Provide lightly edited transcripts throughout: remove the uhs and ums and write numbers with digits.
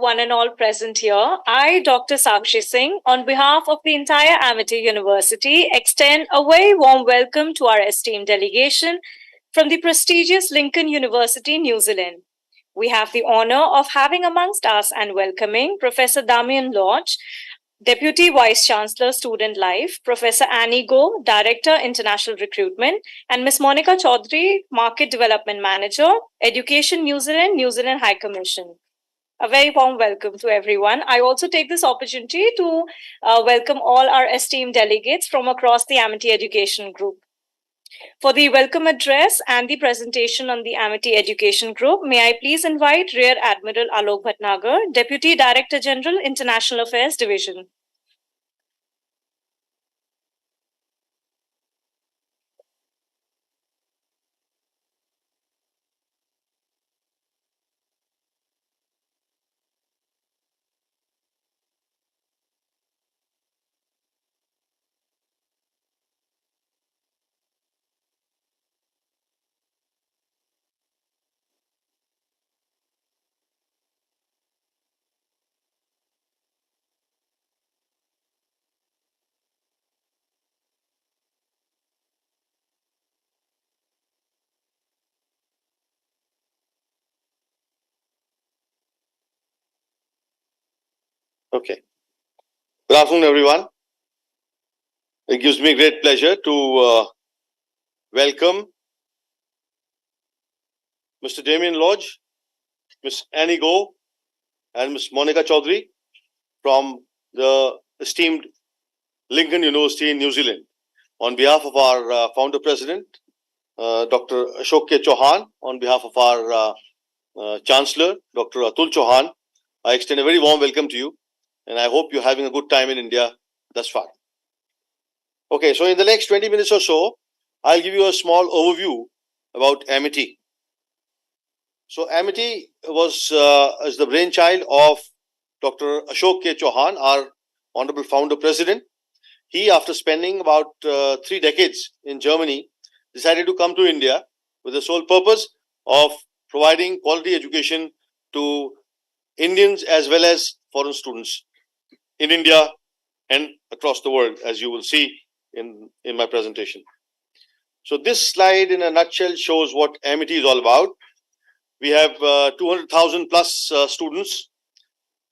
one and all present here, I, Dr. Sakshi Singh, on behalf of the entire Amity University, extend a very warm welcome to our esteemed delegation from the prestigious Lincoln University, New Zealand. We have the honor of having amongst us and welcoming Professor Damian Lodge, Deputy Vice Chancellor, Student Life, Professor Annie Go, Director, International Recruitment, and Ms. Monica Chaudhary, Market Development Manager, Education New Zealand High Commission. A very warm welcome to everyone. I also take this opportunity to welcome all our esteemed delegates from across the Amity Education Group. For the welcome address and the presentation on the Amity Education Group, may I please invite Rear Admiral Alok Bhatnagar, Deputy Director General, International Affairs Division. Okay. Good afternoon, everyone. It gives me great pleasure to welcome Mr. Damian Lodge, Ms. Annie Go, and Ms. Monica Chaudhary from the esteemed Lincoln University in New Zealand. On behalf of our founder president, Dr. Ashok K. Chauhan, on behalf of our Chancellor, Dr. Atul Chauhan, I extend a very warm welcome to you, and I hope you're having a good time in India thus far. Okay, so in the next 20 minutes or so, I'll give you a small overview about Amity. So Amity is the brainchild of Dr. Ashok K. Chauhan, our honorable founder president. He, after spending about 3 decades in Germany, decided to come to India with the sole purpose of providing quality education to Indians as well as foreign students in India and across the world, as you will see in my presentation. So this slide in a nutshell shows what Amity is all about. We have 200,000 plus students,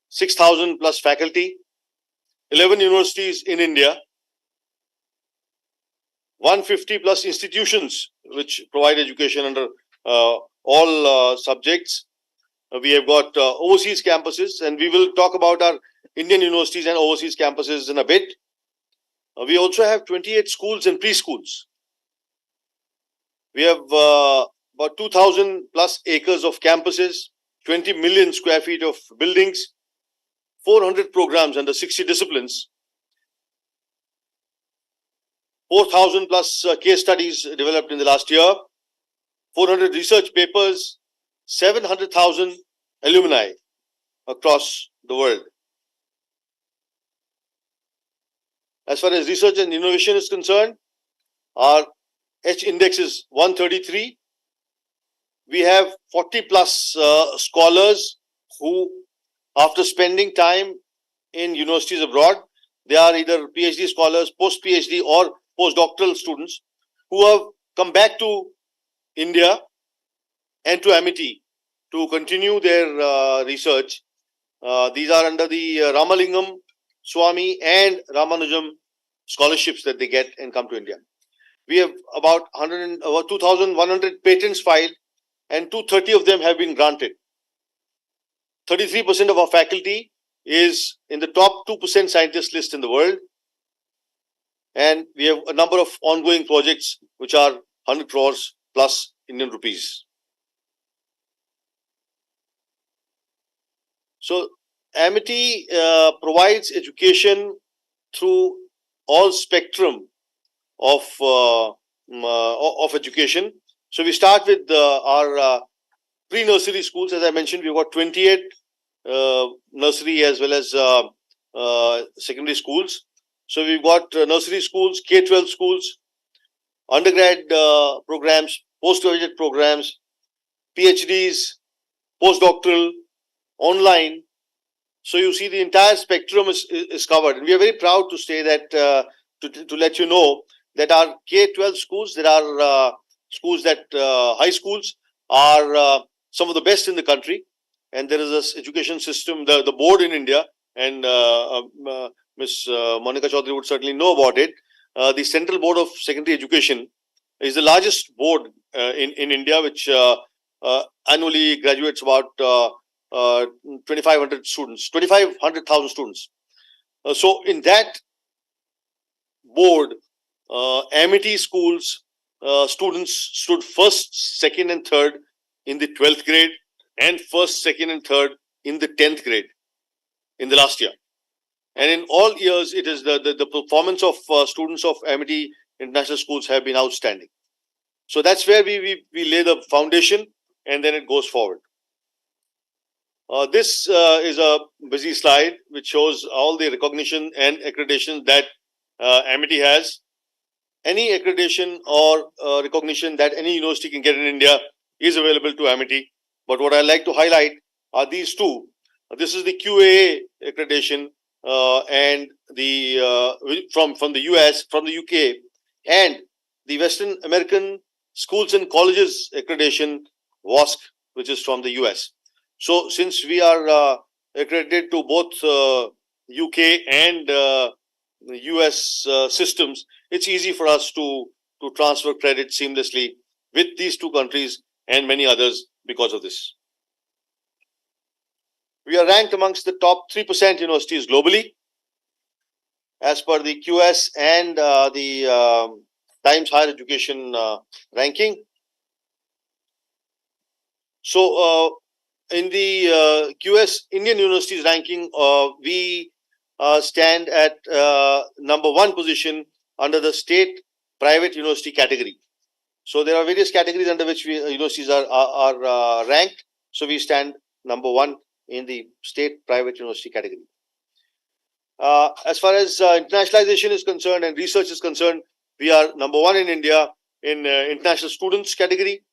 6,000 plus faculty, 11 universities in India, 150 plus institutions which provide education under all subjects. We have got overseas campuses, and we will talk about our Indian universities and overseas campuses in a bit. We also have 28 schools and preschools. We have about 2,000 plus acres of campuses, 20 million square feet of buildings, 400 programs under 60 disciplines, 4,000 plus case studies developed in the last year, 400 research papers, 700,000 alumni across the world. As far as research and innovation is concerned, our H index is 133. We have 40 plus scholars who, after spending time in universities abroad, they are either PhD scholars, post-PhD or postdoctoral students who have come back to India and to Amity to continue their research. These are under the Ramalingam, Swami and Ramanujam scholarships that they get and come to India. We have about 2,100 patents filed, and 230 of them have been granted. 33% of our faculty is in the top 2% scientist list in the world. And we have a number of ongoing projects which are 100 crores plus Indian rupees. So Amity provides education through all spectrum of education. So we start with our pre-nursery schools. As I mentioned, we've got 28 nursery as well as secondary schools. So we've got nursery schools, K-12 schools, undergrad programs, postgraduate programs, PhDs, postdoctoral, online, So you see the entire spectrum is covered. And we are very proud to say that, to let you know that our K-12 schools, there are schools that, high schools are some of the best in the country. And there is a education system, the board in India, and Ms. Monica Chaudhary would certainly know about it. The Central Board of Secondary Education is the largest board in India, which annually graduates about 2,500 students, 2,500,000 students. So in that board, Amity schools students stood first, second, and third in the 12th grade, and first, second, and third in the 10th grade in the last year. And in all years, it is the performance of students of Amity International Schools have been outstanding. So that's where we lay the foundation, and then it goes forward. This is a busy slide which shows all the recognition and accreditation that Amity has. Any accreditation or recognition that any university can get in India is available to Amity. But what I like to highlight are these two. This is the QAA accreditation and the from the US, from the UK, and the Western American Schools and Colleges accreditation, WASC, which is from the US. So since we are accredited to both UK and US systems, it's easy for us to transfer credit seamlessly with these two countries and many others because of this. We are ranked amongst the top 3% universities globally as per the QS and the Times Higher Education ranking. So in the QS Indian Universities ranking, we stand at #1 position under the state private university category. So there are various categories under which universities are ranked. So we stand #1 in the state private university category. As far as internationalization is concerned and research is concerned, we are #1 in India in international students category.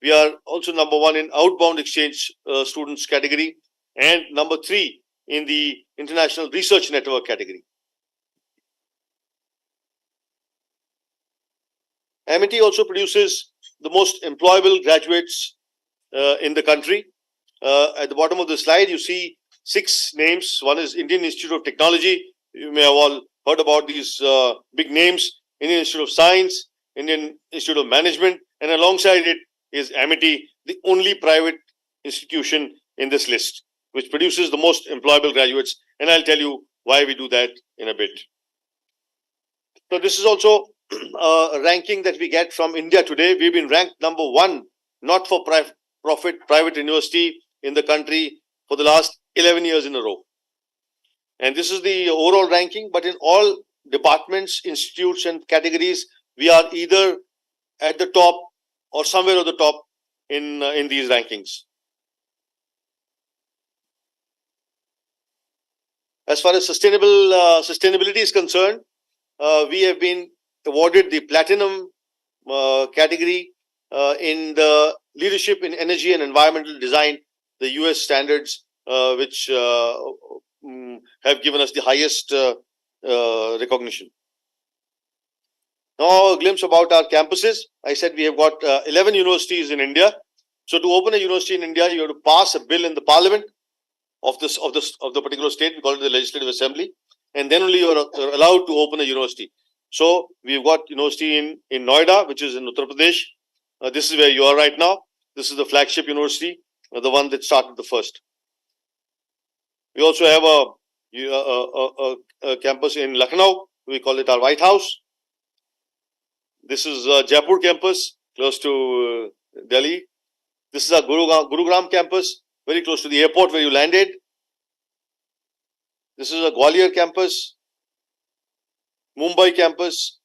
We are also #1 in outbound exchange students category, and #3 in the international research network category. Amity also produces the most employable graduates in the country. At the bottom of the slide, you see 6 names. One is Indian Institute of Technology. You may have all heard about these big names: Indian Institute of Science, Indian Institute of Management, and alongside it is Amity, the only private institution in this list, which produces the most employable graduates. And I'll tell you why we do that in a bit. So this is also a ranking that we get from India Today. We've been ranked #1 not-for-profit private university in the country for the last 11 years in a row. And this is the overall ranking, but in all departments, institutes, and categories, we are either at the top or somewhere at the top in these rankings. As far as sustainability is concerned, we have been awarded the platinum category in the leadership in energy and environmental design, the US standards, which have given us the highest recognition. Now, a glimpse about our campuses. I said we have got 11 universities in India. So to open a university in India, you have to pass a bill in the parliament of the particular state. We call it the Legislative Assembly, and then only you are allowed to open a university. So we've got university in Noida, which is in Uttar Pradesh. This is where you are right now. This is the flagship university, the one that started the first. We also have a campus in Lucknow. We call it our White House. This is Jaipur campus, close to Delhi. This is our Gurugram campus, very close to the airport where you landed. This is a Gwalior campus, Mumbai campus,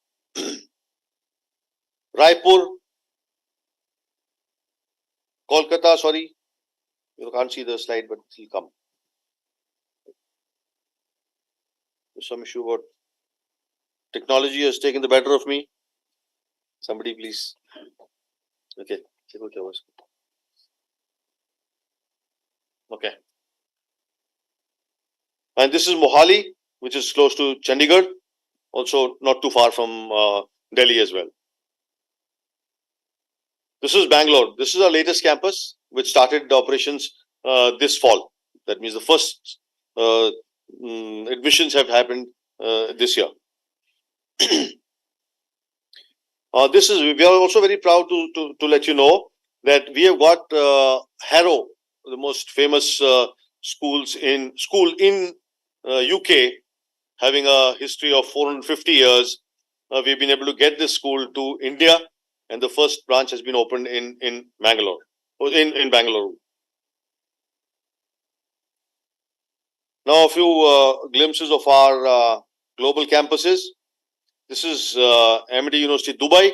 Raipur, Kolkata, sorry. You can't see the slide, but it will come. There's some issue about technology has taken the better of me. Somebody please. Okay. Okay. And this is Mohali, which is close to Chandigarh, also not too far from Delhi as well. This is Bangalore. This is our latest campus, which started the operations this fall. That means the first admissions have happened this year. We are also very proud to let you know that we have got Harrow, the most famous school in UK, having a history of 450 years. We've been able to get this school to India, and the first branch has been opened in Bangalore. In Bangalore. Now a few glimpses of our global campuses. This is Amity University, Dubai,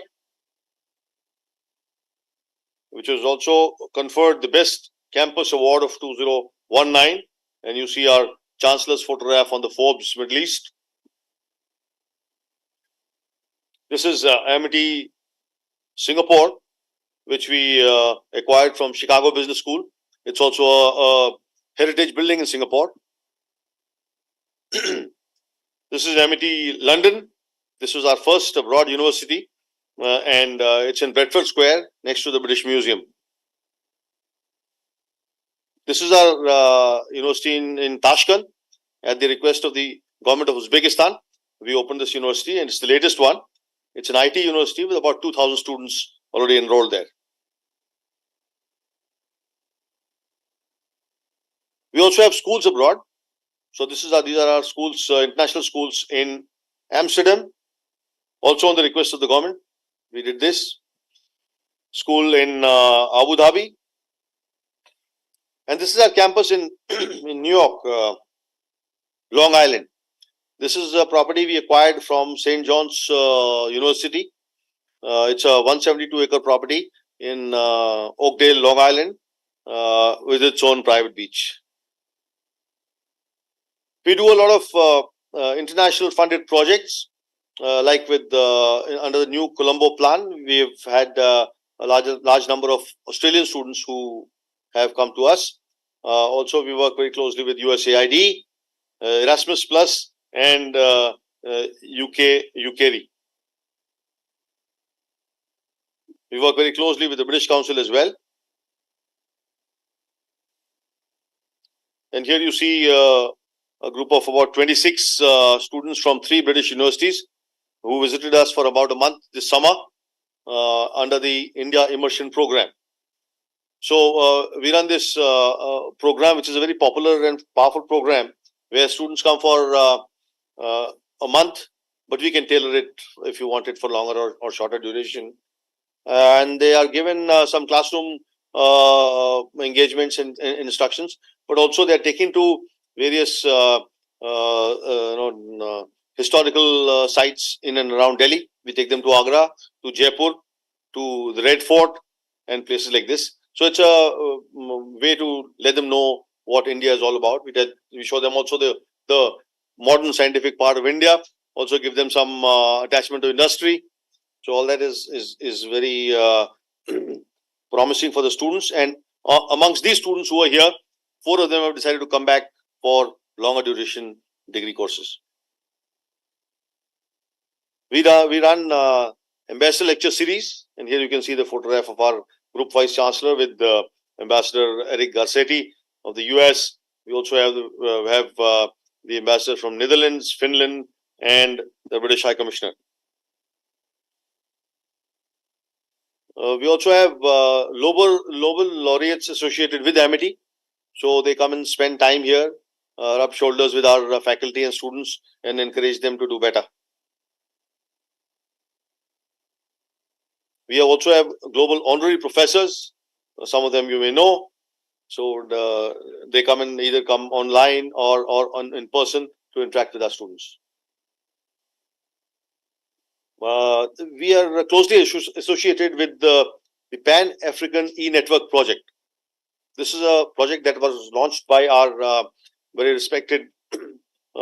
which was also conferred the Best Campus Award of 2019. And you see our Chancellor's photograph on the Forbes Middle East. This is Amity, Singapore, which we acquired from Chicago Business School. It's also a heritage building in Singapore. This is Amity, London. This was our first abroad university, and it's in Bedford Square next to the British Museum. This is our university in Tashkent. At the request of the government of Uzbekistan, we opened this university, and it's the latest one. It's an IT university with about 2,000 students already enrolled there. We also have schools abroad. So these are our schools, international schools in Amsterdam. Also on the request of the government, we did this. School in Abu Dhabi. And this is our campus in New York, Long Island. This is a property we acquired from St. John's University. It's a 172-acre property in Oakdale, Long Island, with its own private beach. We do a lot of international funded projects, like with under the new Colombo plan. We've had a large number of Australian students who have come to us. Also, we work very closely with USAID, Erasmus Plus, and UKRI. We work very closely with the British Council as well. And here you see a group of about 26 students from 3 British universities who visited us for about a month this summer under the India Immersion Program. So we run this program, which is a very popular and powerful program, where students come for a month, but we can tailor it if you want it for longer or shorter duration. And they are given some classroom engagements and instructions, but also they are taken to various historical sites in and around Delhi. We take them to Agra, to Jaipur, to the Red Fort, and places like this. So it's a way to let them know what India is all about. We show them also the modern scientific part of India. Also give them some attachment to industry. So all that is very promising for the students. And amongst these students who are here, 4 of them have decided to come back for longer duration degree courses. We run Ambassador Lecture Series, and here you can see the photograph of our Group Vice Chancellor with Ambassador Eric Garcetti of the US. We also have the ambassador from Netherlands, Finland, and the British High Commissioner. We also have Nobel laureates associated with Amity. So they come and spend time here, rub shoulders with our faculty and students, and encourage them to do better. We also have global honorary professors. Some of them you may know. So they come and either come online or in person to interact with our students. We are closely associated with the Pan-African E-Network project. This is a project that was launched by our very respected,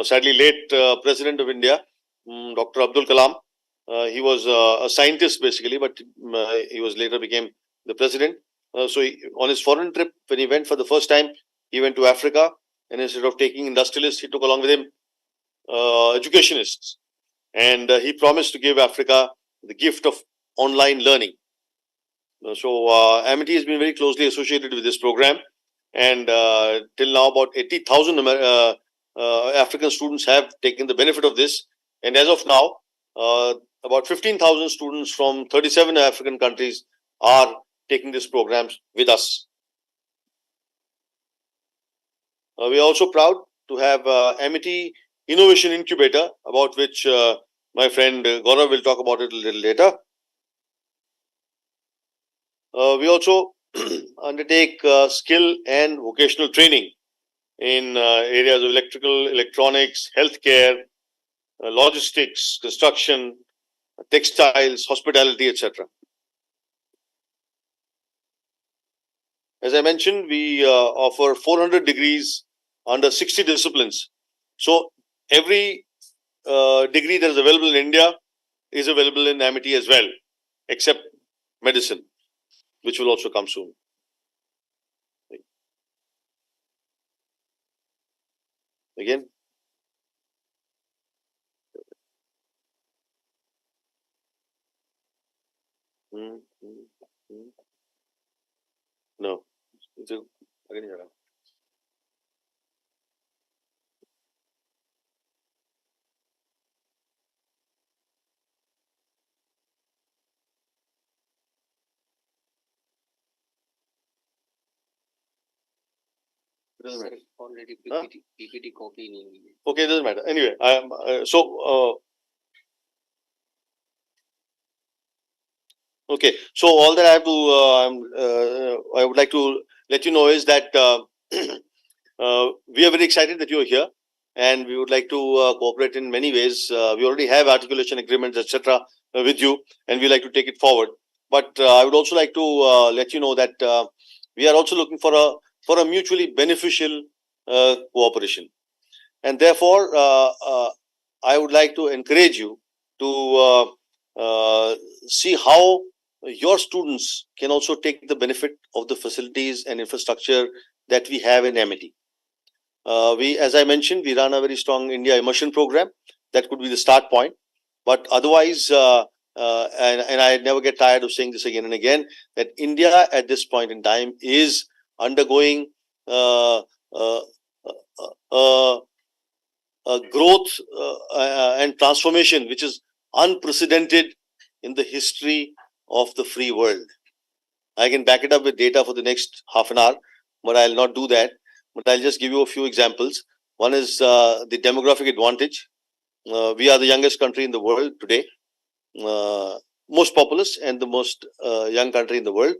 sadly late President of India, Dr. Abdul Kalam. He was a scientist basically, but he was later became the president. So on his foreign trip, when he went for the first time, he went to Africa and instead of taking industrialists, he took along with him educationists. And he promised to give Africa the gift of online learning. So Amity has been very closely associated with this program, and till now about 80,000 African students have taken the benefit of this. And as of now, about 15,000 students from 37 African countries are taking these programs with us. We are also proud to have Amity Innovation Incubator, about which my friend Gaurav will talk about it a little later. We also undertake skill and vocational training in areas of electrical, electronics, healthcare, logistics, construction, textiles, hospitality, etc. As I mentioned, we offer 400 degrees under 60 disciplines. So every degree that is available in India is available in Amity as well, except medicine, which will also come soon. Again. No. Doesn't matter. Already Huh? PPT copy in English. Okay, doesn't matter. Anyway, I am okay. So all that I have to, I would like to let you know is that we are very excited that you are here, and we would like to cooperate in many ways. We already have articulation agreements, etc., with you, and we like to take it forward. But I would also like to let you know that we are also looking for a mutually beneficial cooperation, and therefore I would like to encourage you to see how your students can also take the benefit of the facilities and infrastructure that we have in Amity. As I mentioned, we run a very strong India immersion program. That could be the start point. But otherwise, and I never get tired of saying this again and again, that India at this point in time is undergoing a growth and transformation which is unprecedented in the history of the free world. I can back it up with data for the next half an hour, but I'll not do that. But I'll just give you a few examples. One is the demographic advantage. We are the youngest country in the world today, most populous and the most young country in the world.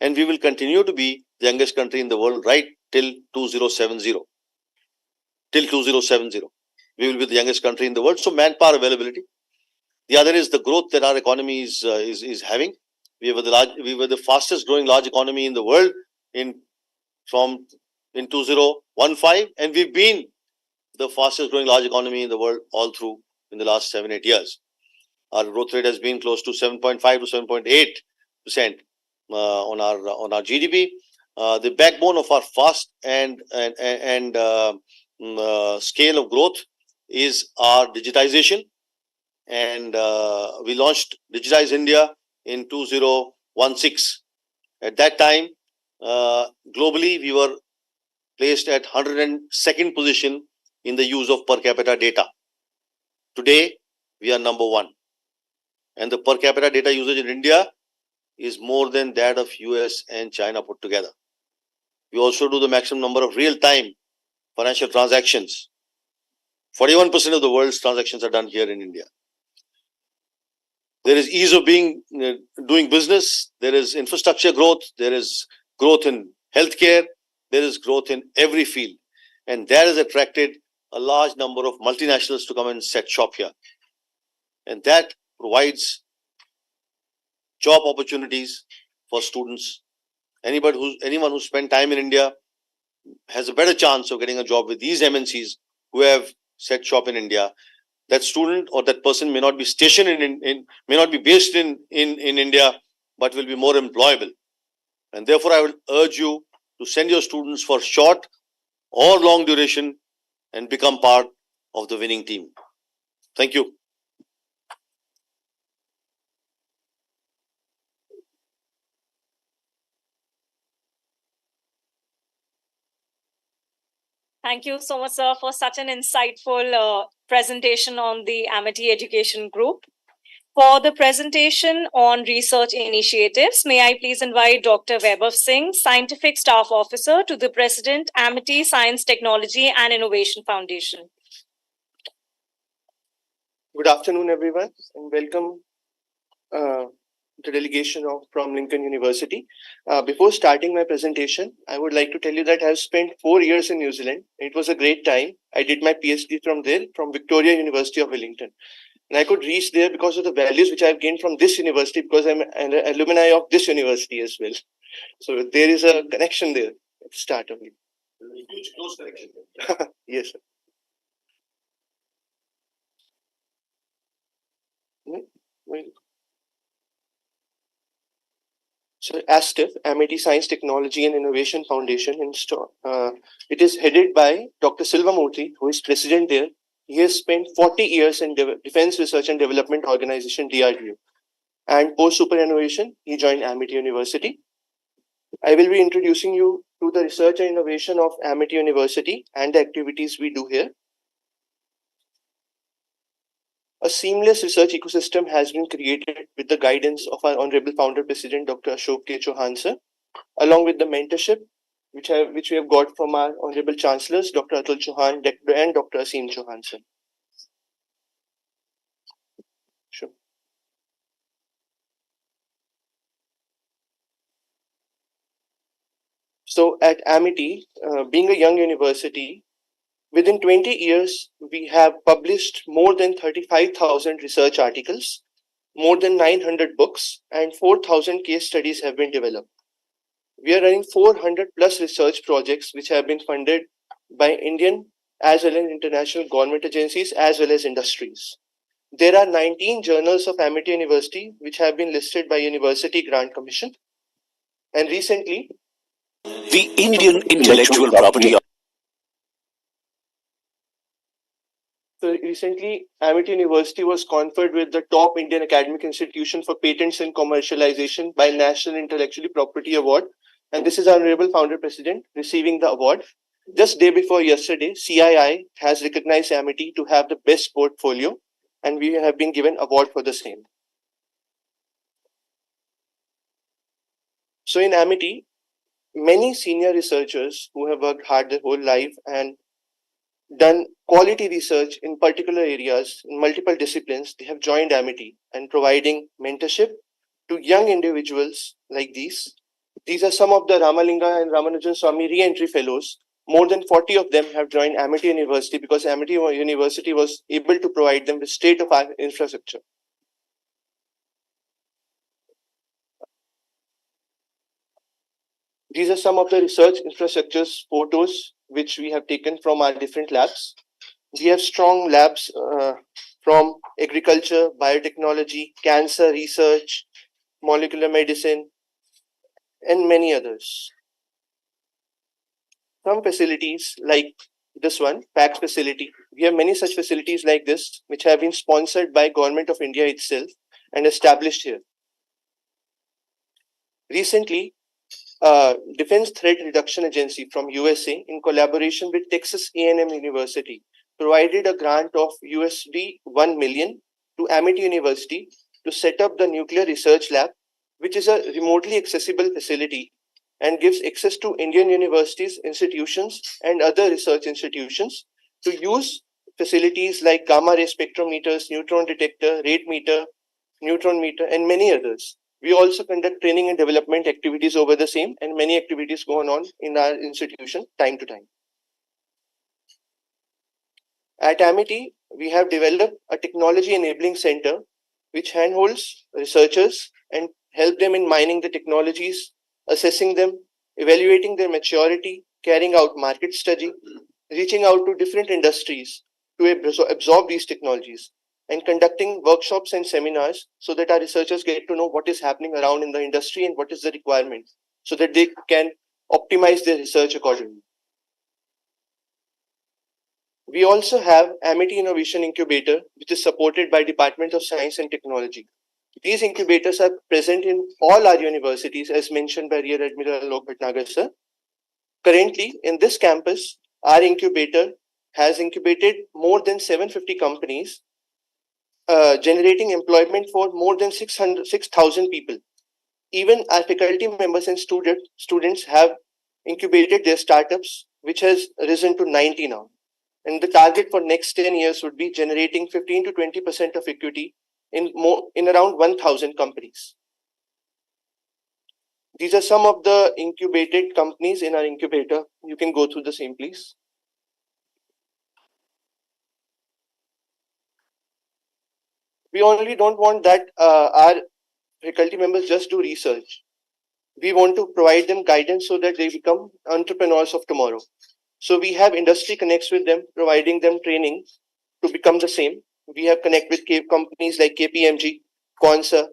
And we will continue to be the youngest country in the world right till 2070. Till 2070. We will be the youngest country in the world. So manpower availability. The other is the growth that our economy is having. We were the fastest growing large economy in the world in 2015, and we've been the fastest growing large economy in the world all through in the last 7-8 years. Our growth rate has been close to 7.5 to 7.8% on our GDP. The backbone of our fast and scale of growth is our digitization, and we launched Digitize India in 2016. At that time, globally, we were placed at 102nd position in the use of per capita data. Today, we are number 1. And the per capita data usage in India is more than that of US and China put together. We also do the maximum number of real-time financial transactions. 41% of the world's transactions are done here in India. There is ease of doing business. There is infrastructure growth. There is growth in healthcare. There is growth in every field. And that has attracted a large number of multinationals to come and set shop here. And that provides job opportunities for students. Anyone who spent time in India has a better chance of getting a job with these MNCs who have set shop in India. That student or that person may not be stationed may not be based in India, but will be more employable. And therefore, I will urge you to send your students for short or long duration and become part of the winning team. Thank you. Thank you so much, sir, for such an insightful presentation on the Amity Education Group. For the presentation on research initiatives, may I please invite Dr. Vaibhav Singh, Scientific Staff Officer to the President, Amity Science, Technology and Innovation Foundation. Good afternoon, everyone, and welcome the delegation from Lincoln University. Before starting my presentation, I would like to tell you that I have spent 4 years in New Zealand. It was a great time. I did my PhD from there, from Victoria University of Wellington. And I could reach there because of the values which I have gained from this university, because I'm an alumni of this university as well. So there is a connection there at the start of it. Huge close connection. Yes, sir. So ASTIF, Amity Science, Technology and Innovation Foundation, it is headed by Dr. Silvamurthy, who is president there. He has spent 40 years in Defense Research and Development Organization, DRDO. And post superannuation, he joined Amity University. I will be introducing you to the research and innovation of Amity University and the activities we do here. A seamless research ecosystem has been created with the guidance of our Honorable Founder President, Dr. Ashok K. Chauhan sir, along with the mentorship which we have got from our Honorable Chancellors, Dr. Atul Chauhan and Dr. Aseem Chauhan sir. Sure. So at Amity, being a young university, within 20 years, we have published more than 35,000 research articles, more than 900 books, and 4,000 case studies have been developed. We are running 400 plus research projects which have been funded by Indian as well as international government agencies as well as industries. There are 19 journals of Amity University which have been listed by University Grant Commission. And recently, the Indian Intellectual Property. So recently, Amity University was conferred with the top Indian academic institution for patents and commercialization by National Intellectual Property Award. And this is our Honorable Founder President receiving the award. Just day before yesterday, CII has recognized Amity to have the best portfolio, and we have been given award for the same. So in Amity, many senior researchers who have worked hard their whole life and done quality research in particular areas, in multiple disciplines, they have joined Amity and providing mentorship to young individuals like these. These are some of the Ramalinga and Ramanujan Swami re-entry fellows. More than 40 of them have joined Amity University because Amity University was able to provide them with state-of-art infrastructure. These are some of the research infrastructures photos which we have taken from our different labs. We have strong labs from agriculture, biotechnology, cancer research, molecular medicine, and many others. Some facilities like this one, PACS facility, we have many such facilities like this which have been sponsored by Government of India itself and established here. Recently, Defense Threat Reduction Agency from USA, in collaboration with Texas A&M University, provided a grant of USD 1 million to Amity University to set up the Nuclear Research Lab, which is a remotely accessible facility and gives access to Indian universities, institutions, and other research institutions to use facilities like gamma ray spectrometers, neutron detector, rate meter, neutron meter, and many others. We also conduct training and development activities over the same, and many activities going on in our institution time to time. At Amity, we have developed a technology enabling center which handholds researchers and help them in mining the technologies, assessing them, evaluating their maturity, carrying out market study, reaching out to different industries to absorb these technologies, and conducting workshops and seminars so that our researchers get to know what is happening around in the industry and what is the requirement so that they can optimize their research accordingly. We also have Amity Innovation Incubator, which is supported by Department of Science and Technology. These incubators are present in all our universities, as mentioned by Rear Admiral Lok Bhatnagar sir. Currently, in this campus, our incubator has incubated more than 750 companies, generating employment for more than 6,000 people. Even our faculty members and students have incubated their startups, which has risen to 90 now. And the target for next 10 years would be generating 15 to 20% of equity in around 1,000 companies. These are some of the incubated companies in our incubator. You can go through the same, please. We only don't want that our faculty members just do research. We want to provide them guidance so that they become entrepreneurs of tomorrow. So we have industry connects with them, providing them training to become the same. We have connect with companies like KPMG, Consa,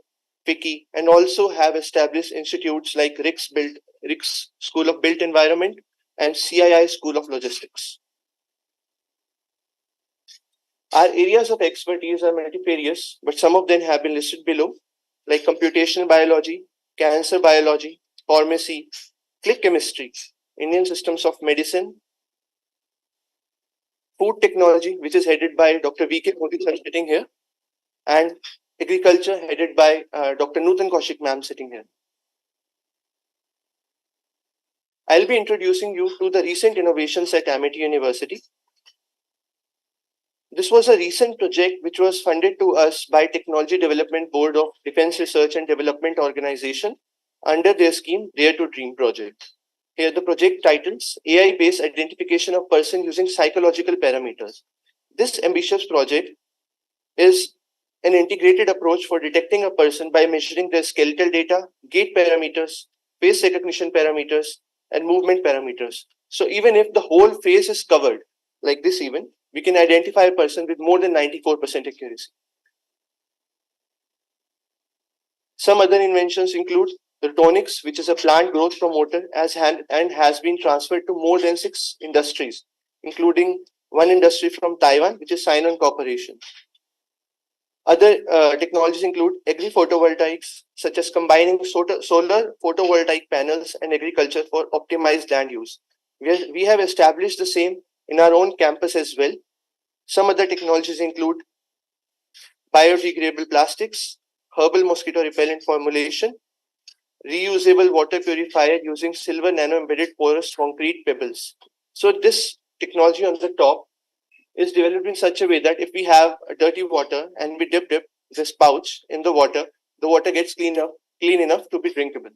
FICCI, and also have established institutes like RICS School of Built Environment and CII School of Logistics. Our areas of expertise are multifarious, but some of them have been listed below, like computational biology, cancer biology, pharmacy, click chemistry, Indian systems of medicine, food technology, which is headed by Dr. V.K. Modi sir sitting here, and agriculture headed by Dr. Nutan Kaushik ma'am sitting here. I'll be introducing you to the recent innovations at Amity University. This was a recent project which was funded to us by Technology Development Board of Defense Research and Development Organization under their scheme Dare to Dream project. Here the project titles AI-based identification of person using psychological parameters. This ambitious project is an integrated approach for detecting a person by measuring their skeletal data, gait parameters, face recognition parameters, and movement parameters. So even if the whole face is covered, like this even, we can identify a person with more than 94% accuracy. Some other inventions include Rotonics, which is a plant growth promoter and has been transferred to more than 6 industries, including one industry from Taiwan, which is Sinon Corporation. Other technologies include agri-photovoltaics, such as combining solar photovoltaic panels and agriculture for optimized land use. We have established the same in our own campus as well. Some other technologies include biodegradable plastics, herbal mosquito repellent formulation, reusable water purifier using silver nano-embedded porous concrete pebbles. So this technology on the top is developed in such a way that if we have dirty water and we dip this pouch in the water gets clean enough to be drinkable.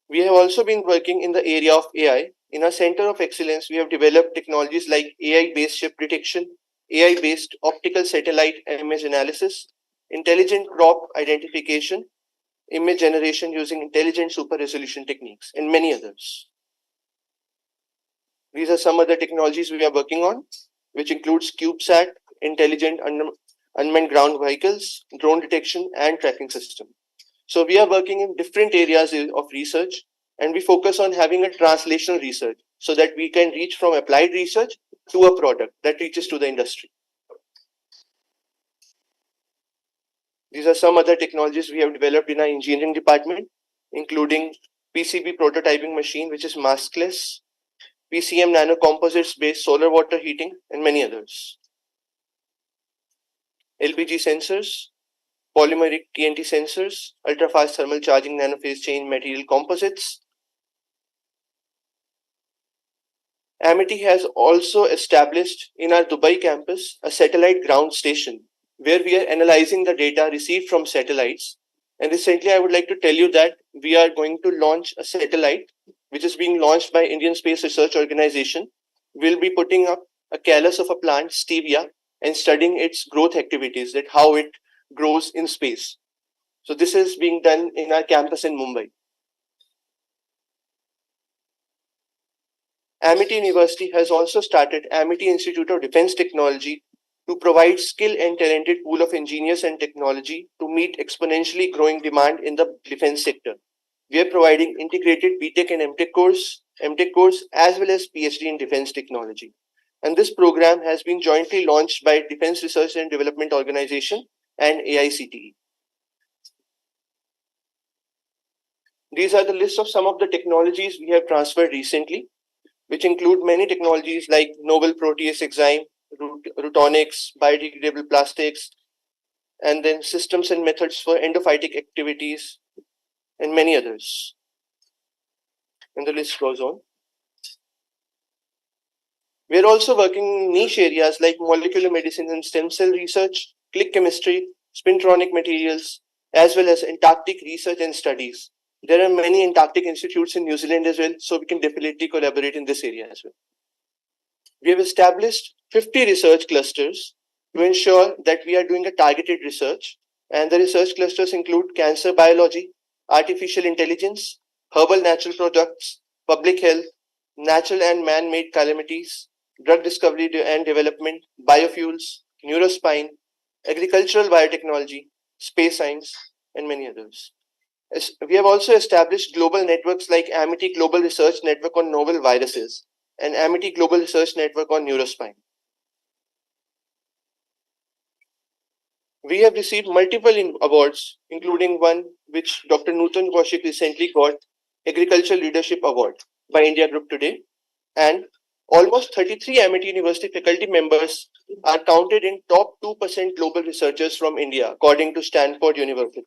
We have also been working in the area of AI. In our Center of Excellence, we have developed technologies like AI-based ship detection, AI-based optical satellite image analysis, intelligent crop identification, image generation using intelligent super resolution techniques, and many others. These are some other technologies we are working on, which includes CubeSat, intelligent unmanned ground vehicles, drone detection, and tracking system. So we are working in different areas of research, and we focus on having a translational research so that we can reach from applied research to a product that reaches to the industry. These are some other technologies we have developed in our engineering department, including PCB prototyping machine, which is maskless, PCM nanocomposites based solar water heating, and many others. LPG sensors, polymeric TNT sensors, ultra-fast thermal charging nanophase chain material composites. Amity has also established in our Dubai campus a satellite ground station where we are analyzing the data received from satellites. And recently, I would like to tell you that we are going to launch a satellite which is being launched by Indian Space Research Organization. We'll be putting up a callus of a plant, stevia, and studying its growth activities, that how it grows in space. So this is being done in our campus in Mumbai. Amity University has also started Amity Institute of Defense Technology to provide skill and talented pool of engineers and technology to meet exponentially growing demand in the defense sector. We are providing integrated BTech and MTech course as well as PhD in defense technology. And this program has been jointly launched by Defense Research and Development Organization and AICTE. These are the list of some of the technologies we have transferred recently, which include many technologies like novel protease enzyme, rutonics, biodegradable plastics, and then systems and methods for endophytic activities, and many others. And the list goes on. We are also working in niche areas like molecular medicine and stem cell research, click chemistry, spintronic materials, as well as Antarctic research and studies. There are many Antarctic institutes in New Zealand as well, so we can definitely collaborate in this area as well. We have established 50 research clusters to ensure that we are doing a targeted research, and the research clusters include cancer biology, artificial intelligence, herbal natural products, public health, natural and man-made calamities, drug discovery and development, biofuels, neurospine, agricultural biotechnology, space science, and many others. We have also established global networks like Amity Global Research Network on Novel Viruses and Amity Global Research Network on Neurospine. We have received multiple awards, including one which Dr. Nutan Kaushik recently got, Agricultural Leadership Award by India Group Today, and almost 33 Amity University faculty members are counted in top 2% global researchers from India, according to Stanford University.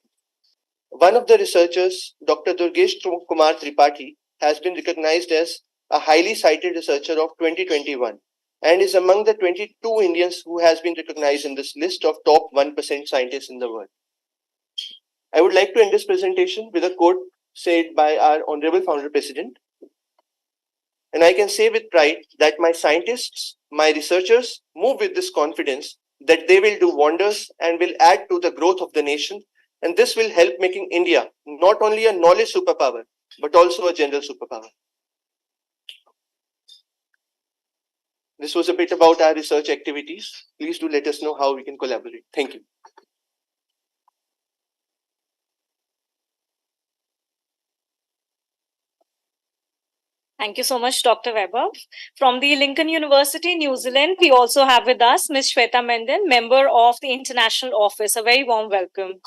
One of the researchers, Dr. Durgesh Kumar Tripathi, has been recognized as a highly cited researcher of 2021 and is among the 22 Indians who has been recognized in this list of top 1% scientists in the world. I would like to end this presentation with a quote said by our Honorable Founder President. And I can say with pride that my scientists, my researchers move with this confidence that they will do wonders and will add to the growth of the nation. And this will help making India not only a knowledge superpower, but also a general superpower. This was a bit about our research activities. Please do let us know how we can collaborate. Thank you. Thank you so much, Dr. Weber. From the Lincoln University, New Zealand, we also have with us Ms. Shweta Menden, member of the International Office. A very warm welcome.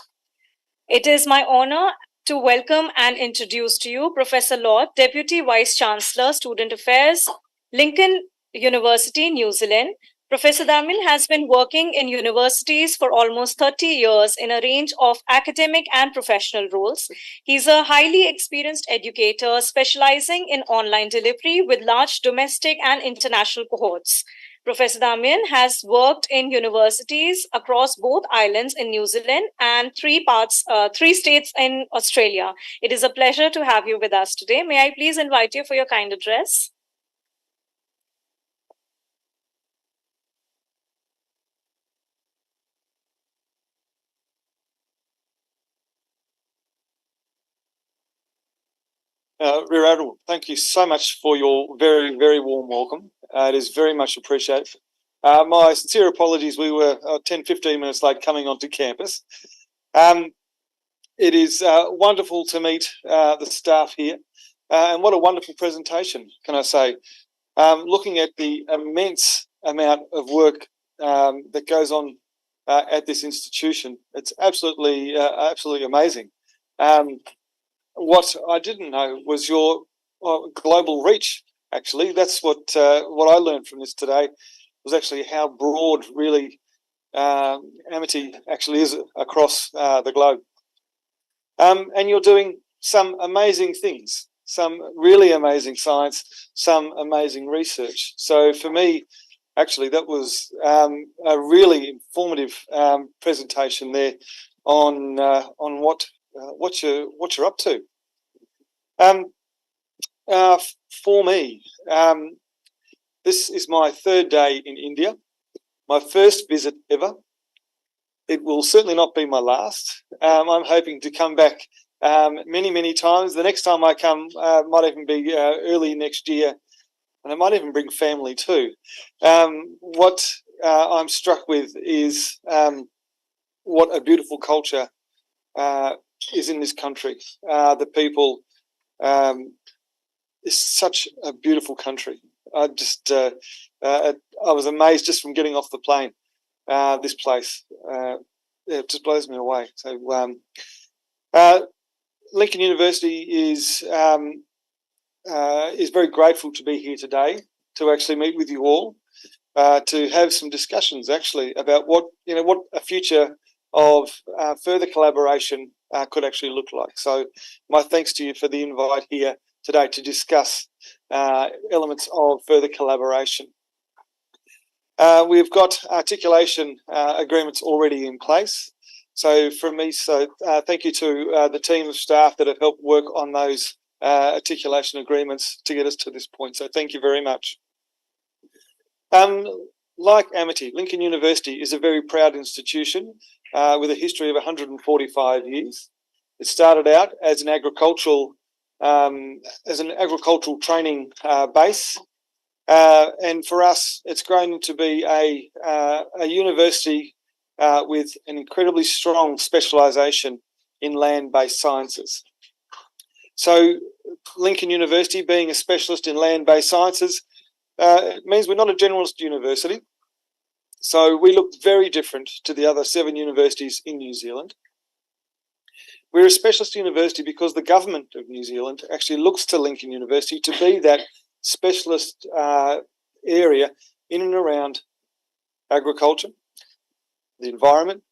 It is my honor to welcome and introduce to you Professor Lord, Deputy Vice Chancellor, Student Affairs, Lincoln University, New Zealand. Professor Damil has been working in universities for almost 30 years in a range of academic and professional roles. He's a highly experienced educator specializing in online delivery with large domestic and international cohorts. Professor Damian has worked in universities across both islands in New Zealand and three states in Australia. It is a pleasure to have you with us today. May I please invite you for your kind address? Rear Admiral, thank you so much for your very, very warm welcome. It is very much appreciated. My sincere apologies, we were 10, 15 minutes late coming onto campus. It is wonderful to meet the staff here, and what a wonderful presentation, can I say. Looking at the immense amount of work that goes on at this institution, it's absolutely amazing. What I didn't know was your global reach. Actually, that's what I learned from this today, was actually how broad really Amity actually is across the globe. And you're doing some amazing things, some really amazing science, some amazing research. So for me, actually, that was a really informative presentation there on what you're up to. For me, this is my third day in India, my first visit ever. It will certainly not be my last. I'm hoping to come back many, many times. The next time I come might even be early next year, and I might even bring family too. What I'm struck with is what a beautiful culture is in this country. The people It's such a beautiful country. I was amazed just from getting off the plane. This place, it just blows me away. So, Lincoln University is very grateful to be here today to actually meet with you all, to have some discussions actually about what a future of further collaboration could actually look like. So, my thanks to you for the invite here today to discuss elements of further collaboration. We've got articulation agreements already in place. So from me, thank you to the team of staff that have helped work on those articulation agreements to get us to this point. So thank you very much. Like Amity, Lincoln University is a very proud institution with a history of 145 years. It started out as an agricultural training base. And for us, it's grown to be a university with an incredibly strong specialisation in land-based sciences. So Lincoln University, being a specialist in land-based sciences, it means we're not a generalist university. So we look very different to the other 7 universities in New Zealand. We're a specialist university because the government of New Zealand actually looks to Lincoln University to be that specialist area in and around agriculture, the environment,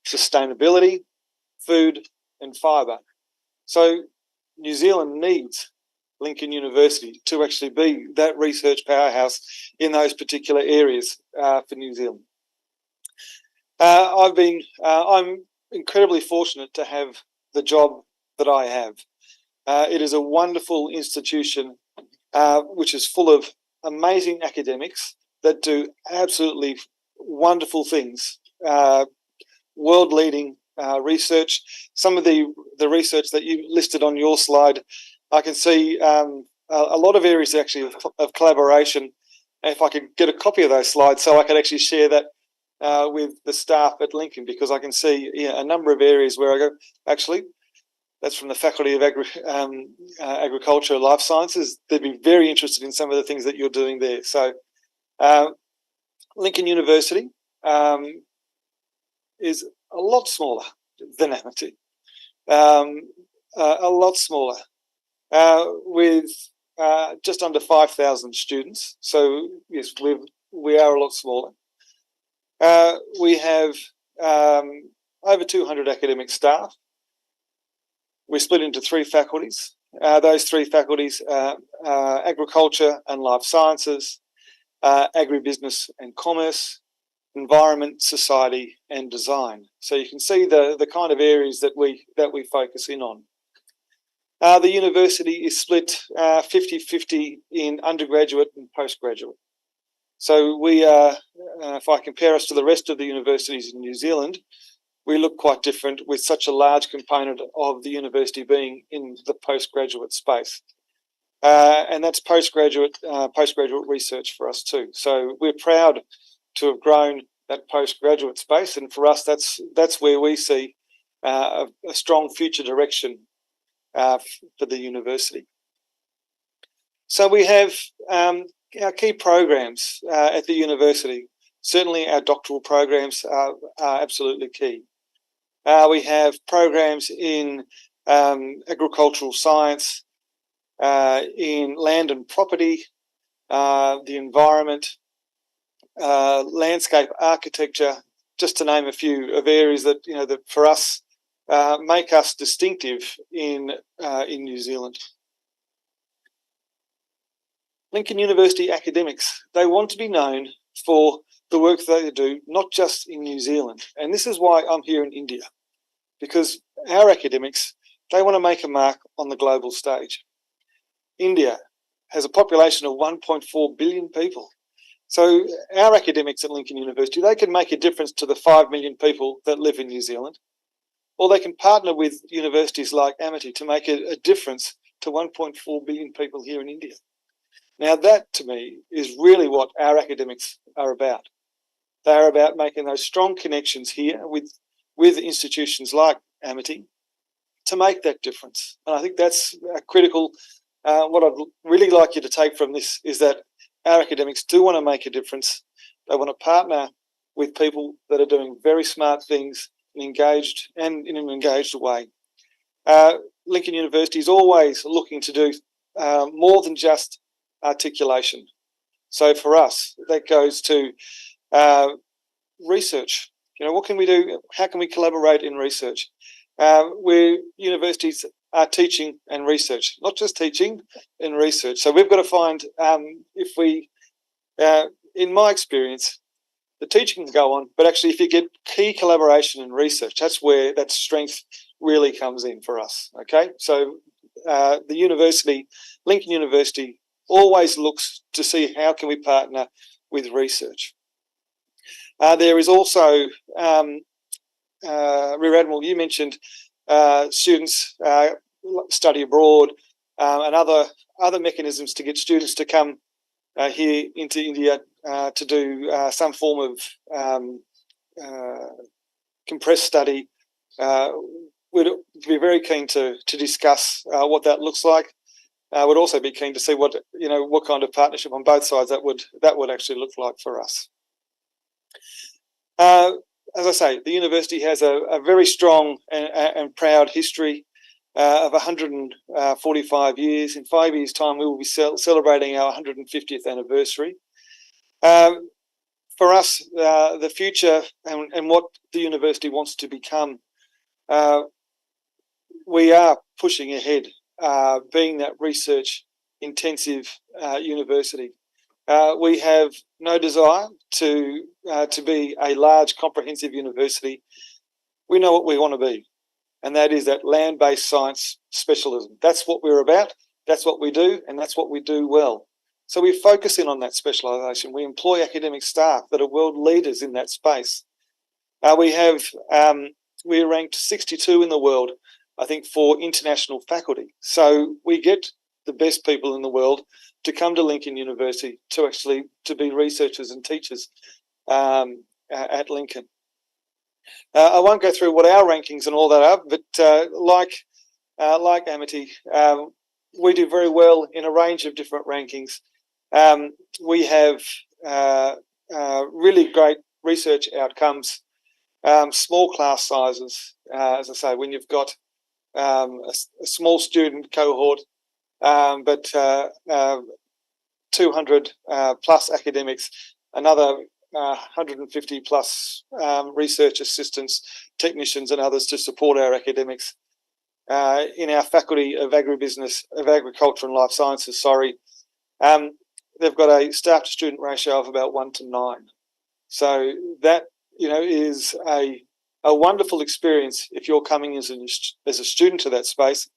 sustainability, food and fibre. So New Zealand needs Lincoln University to actually be that research powerhouse in those particular areas for New Zealand. I'm incredibly fortunate to have the job that I have. It is a wonderful institution which is full of amazing academics that do absolutely wonderful things, world-leading research. Some of the research that you listed on your slide, I can see a lot of areas actually of collaboration. And if I could get a copy of those slides so I could actually share that with the staff at Lincoln, because I can see a number of areas where I go, actually, that's from the Faculty of Agriculture and Life Sciences. They'd be very interested in some of the things that you're doing there. So Lincoln University is a lot smaller than Amity, a lot smaller, with just under 5,000 students. So yes, we are a lot smaller. We have over 200 academic staff. We're split into 3 faculties. Those 3 faculties are agriculture and life sciences, agribusiness and commerce, environment, society and design. So you can see the kind of areas that we focus in on. The university is split 50-50 in undergraduate and postgraduate. So we are, if I compare us to the rest of the universities in New Zealand, we look quite different with such a large component of the university being in the postgraduate space. And that's postgraduate research for us too. So we're proud to have grown that postgraduate space, and for us that's where we see a strong future direction for the university. So we have our key programs at the university. Certainly our doctoral programs are absolutely key. We have programs in agricultural science, in land and property, the environment, landscape architecture, just to name a few of areas that that for us make us distinctive in New Zealand. Lincoln University academics, they want to be known for the work that they do, not just in New Zealand. And this is why I'm here in India, because our academics, they want to make a mark on the global stage. India has a population of 1.4 billion people. So our academics at Lincoln University, they can make a difference to the 5 million people that live in New Zealand, or they can partner with universities like Amity to make a difference to 1.4 billion people here in India. Now that, to me, is really what our academics are about. They are about making those strong connections here with institutions like Amity, to make that difference. And I think that's critical. What I'd really like you to take from this is that our academics do want to make a difference. They want to partner with people that are doing very smart things and engaged and in an engaged way. Lincoln University is always looking to do more than just articulation. So for us, that goes to research. You know, what can we do? How can we collaborate in research? Where universities are teaching and research, not just teaching and research. So we've got to find if we, in my experience, the teaching can go on, but actually if you get key collaboration and research, that's where that strength really comes in for us. Okay, so the university, Lincoln University, always looks to see how can we partner with research. There is also, Rear Admiral, you mentioned students study abroad and other mechanisms to get students to come here into India to do some form of compressed study. We'd be very keen to discuss what that looks like. We'd also be keen to see what kind of partnership on both sides that would actually look like for us. As I say, the university has a very strong and proud history of 145 years. In 5 years' time, we will be celebrating our 150th anniversary. For us, the future and what the university wants to become, we are pushing ahead, being that research-intensive university. We have no desire to be a large, comprehensive university. We know what we want to be, and that is that land-based science specialism. That's what we're about, that's what we do, and that's what we do well. So we focus in on that specialisation. We employ academic staff that are world leaders in that space. We're ranked 62 in the world, I think, for international faculty. So we get the best people in the world to come to Lincoln University to be researchers and teachers at Lincoln. I won't go through what our rankings and all that are, but like Amity, we do very well in a range of different rankings. We have really great research outcomes, small class sizes. As I say, when you've got a small student cohort, but 200 plus academics, another 150 plus research assistants, technicians and others to support our academics. In our faculty of agriculture and life sciences, they've got a staff to student ratio of about 1 to 9. So that, is a wonderful experience if you're coming as a student to that space.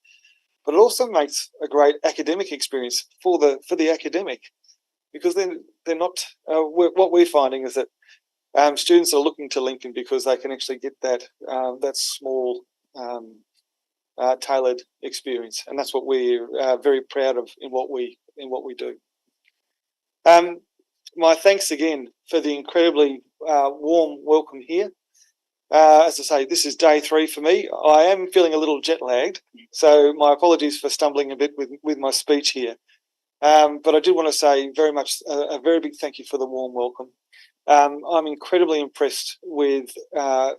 But it also makes a great academic experience for the academic, because then they're not. What we're finding is that students are looking to Lincoln because they can actually get that small tailored experience, and that's what we're very proud of in what we do. My thanks again for the incredibly warm welcome here. As I say, this is day 3 for me. I am feeling a little jet lagged, so my apologies for stumbling a bit with my speech here. But I did want to say a very big thank you for the warm welcome. I'm incredibly impressed with how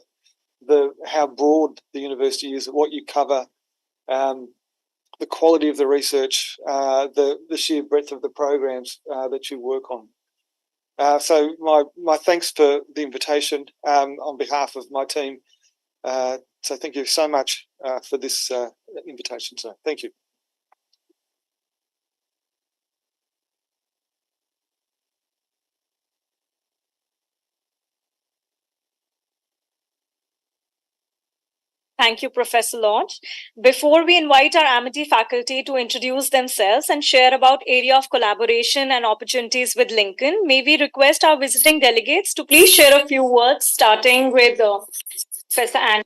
broad the university is, what you cover, the quality of the research, the sheer breadth of the programs that you work on. So my thanks for the invitation on behalf of my team. So thank you so much for this invitation. So thank you. Thank you, Professor Lodge. Before we invite our Amity faculty to introduce themselves and share about area of collaboration and opportunities with Lincoln, may we request our visiting delegates to please share a few words, starting with Professor Anne.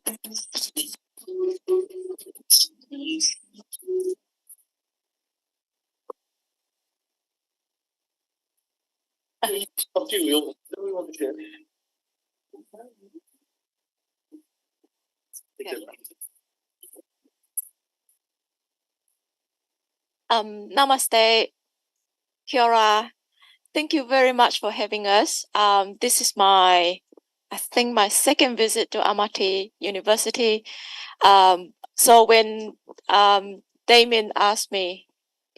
Up to you. Do we want to share? Namaste, Kia ora. Thank you very much for having us. This is I think my second visit to Amity University. So when Damien asked me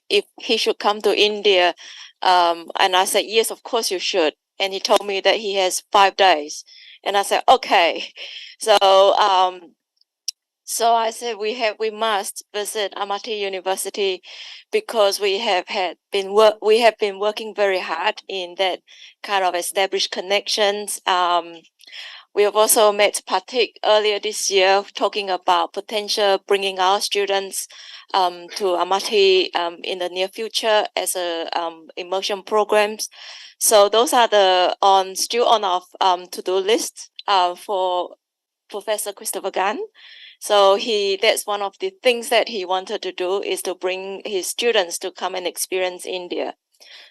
if he should come to India, and I said, yes, of course you should. And he told me that he has 5 days. And I said, okay. So so I said we must visit Amity University because we have been working very hard in that kind of established connections. We have also met Patik earlier this year talking about potential bringing our students to Amity in the near future as a immersion programs. So those are still on our to-do list for Professor Christopher Gunn. So that's one of the things that he wanted to do is to bring his students to come and experience India.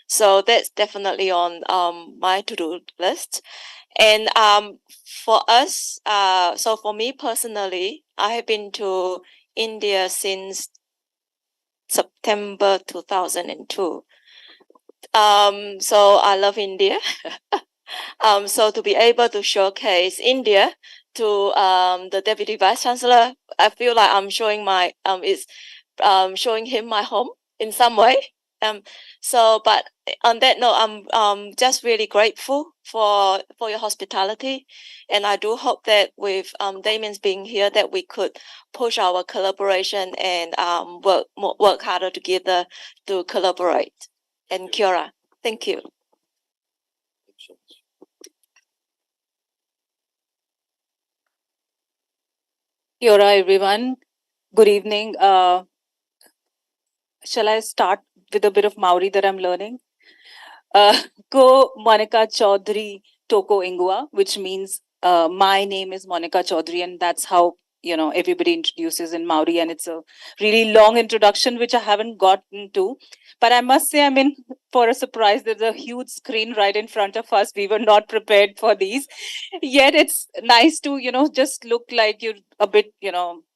So that's definitely on my to-do list. And for us, so for me personally, I have been to India since September 2002. So I love India. So to be able to showcase India to the Deputy Vice Chancellor, I feel like I'm showing showing him my home in some way. But on that note, I'm just really grateful for your hospitality, and I do hope that with Damien's being here, that we could push our collaboration and work harder together to collaborate. And Kia ora. Thank you. Kia ora, everyone. Good evening. Shall I start with a bit of Maori that I'm learning? Ko Monica Chaudhary Toko Ingua, which means my name is Monica Chaudhary, and that's how everybody introduces in Maori, and it's a really long introduction which I haven't gotten to. But I must say, I mean, for a surprise, there's a huge screen right in front of us. We were not prepared for these. Yet it's nice to, just look like you're a bit,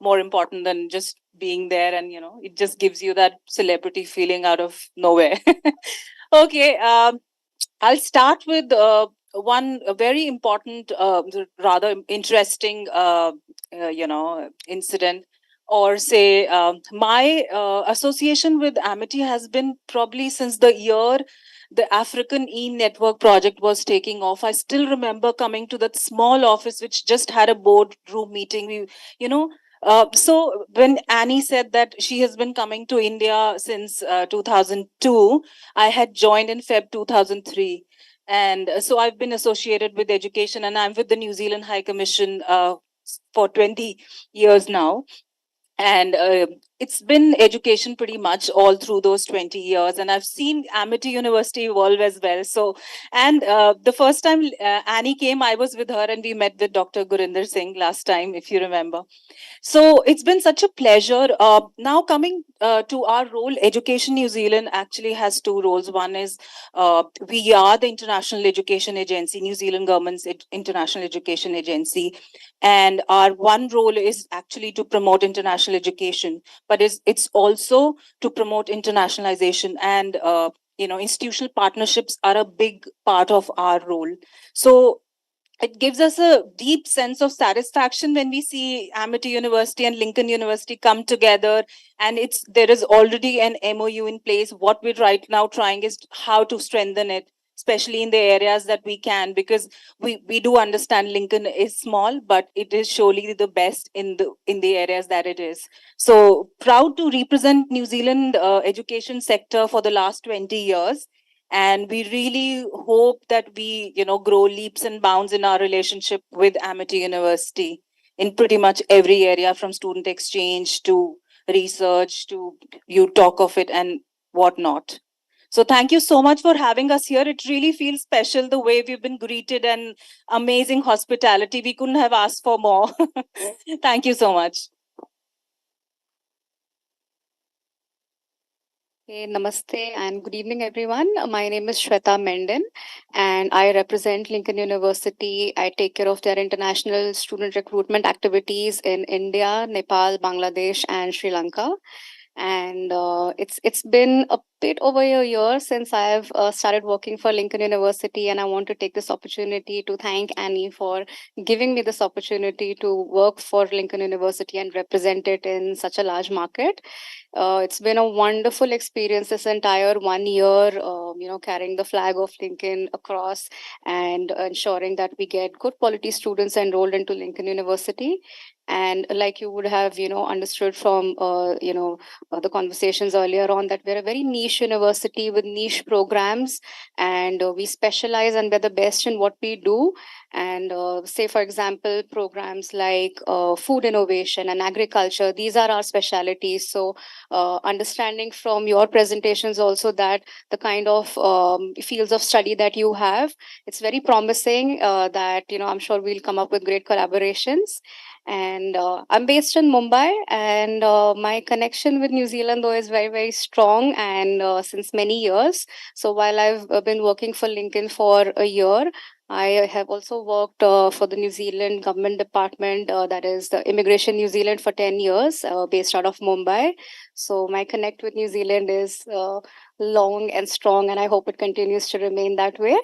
more important than just being there. And, it just gives you that celebrity feeling out of nowhere. Okay. I'll start with one very important, rather interesting, incident, or say my association with Amity has been probably since the year the African e-network project was taking off. I still remember coming to that small office which just had a boardroom meeting. So when Annie said that she has been coming to India since 2002, I had joined in Feb 2003. And so I've been associated with education, and I'm with the New Zealand High Commission for 20 years now. And it's been education pretty much all through those 20 years. And I've seen Amity University evolve as well. So, and the first time Annie came, I was with her and we met with Dr. Gurinder Singh last time, if you remember. So it's been such a pleasure. Now coming to our role, Education New Zealand actually has two roles. One is we are the International Education Agency, New Zealand Government's International Education Agency. And our one role is actually to promote international education, but it's also to promote internationalization, and institutional partnerships are a big part of our role. So it gives us a deep sense of satisfaction when we see Amity University and Lincoln University come together, and there is already an MOU in place. What we're right now trying is how to strengthen it, especially in the areas that we can, because we do understand Lincoln is small, but it is surely the best in the areas that it is. So proud to represent New Zealand education sector for the last 20 years. And we really hope that we, grow leaps and bounds in our relationship with Amity University in pretty much every area, from student exchange to research to you talk of it and whatnot. So thank you so much for having us here. It really feels special the way we've been greeted, and amazing hospitality. We couldn't have asked for more. Thank you so much. Hey, namaste and good evening, everyone. My name is Shweta Menden and I represent Lincoln University. I take care of their international student recruitment activities in India, Nepal, Bangladesh, and Sri Lanka. And it's been a bit over a year since I've started working for Lincoln University, and I want to take this opportunity to thank Annie for giving me this opportunity to work for Lincoln University and represent it in such a large market. It's been a wonderful experience this entire 1 year, carrying the flag of Lincoln across and ensuring that we get good quality students enrolled into Lincoln University. And like you would have, understood from, the conversations earlier on, that we're a very niche university with niche programs, and we specialize and we're the best in what we do. And say, for example, programs like food innovation and agriculture, these are our specialities. So understanding from your presentations also that the kind of fields of study that you have, it's very promising that, I'm sure we'll come up with great collaborations. And I'm based in Mumbai, and my connection with New Zealand, though, is very, very strong, and since many years. So while I've been working for Lincoln for a year, I have also worked for the New Zealand government department, that is the Immigration New Zealand, for 10 years, based out of Mumbai. So my connect with New Zealand is long and strong, and I hope it continues to remain that way.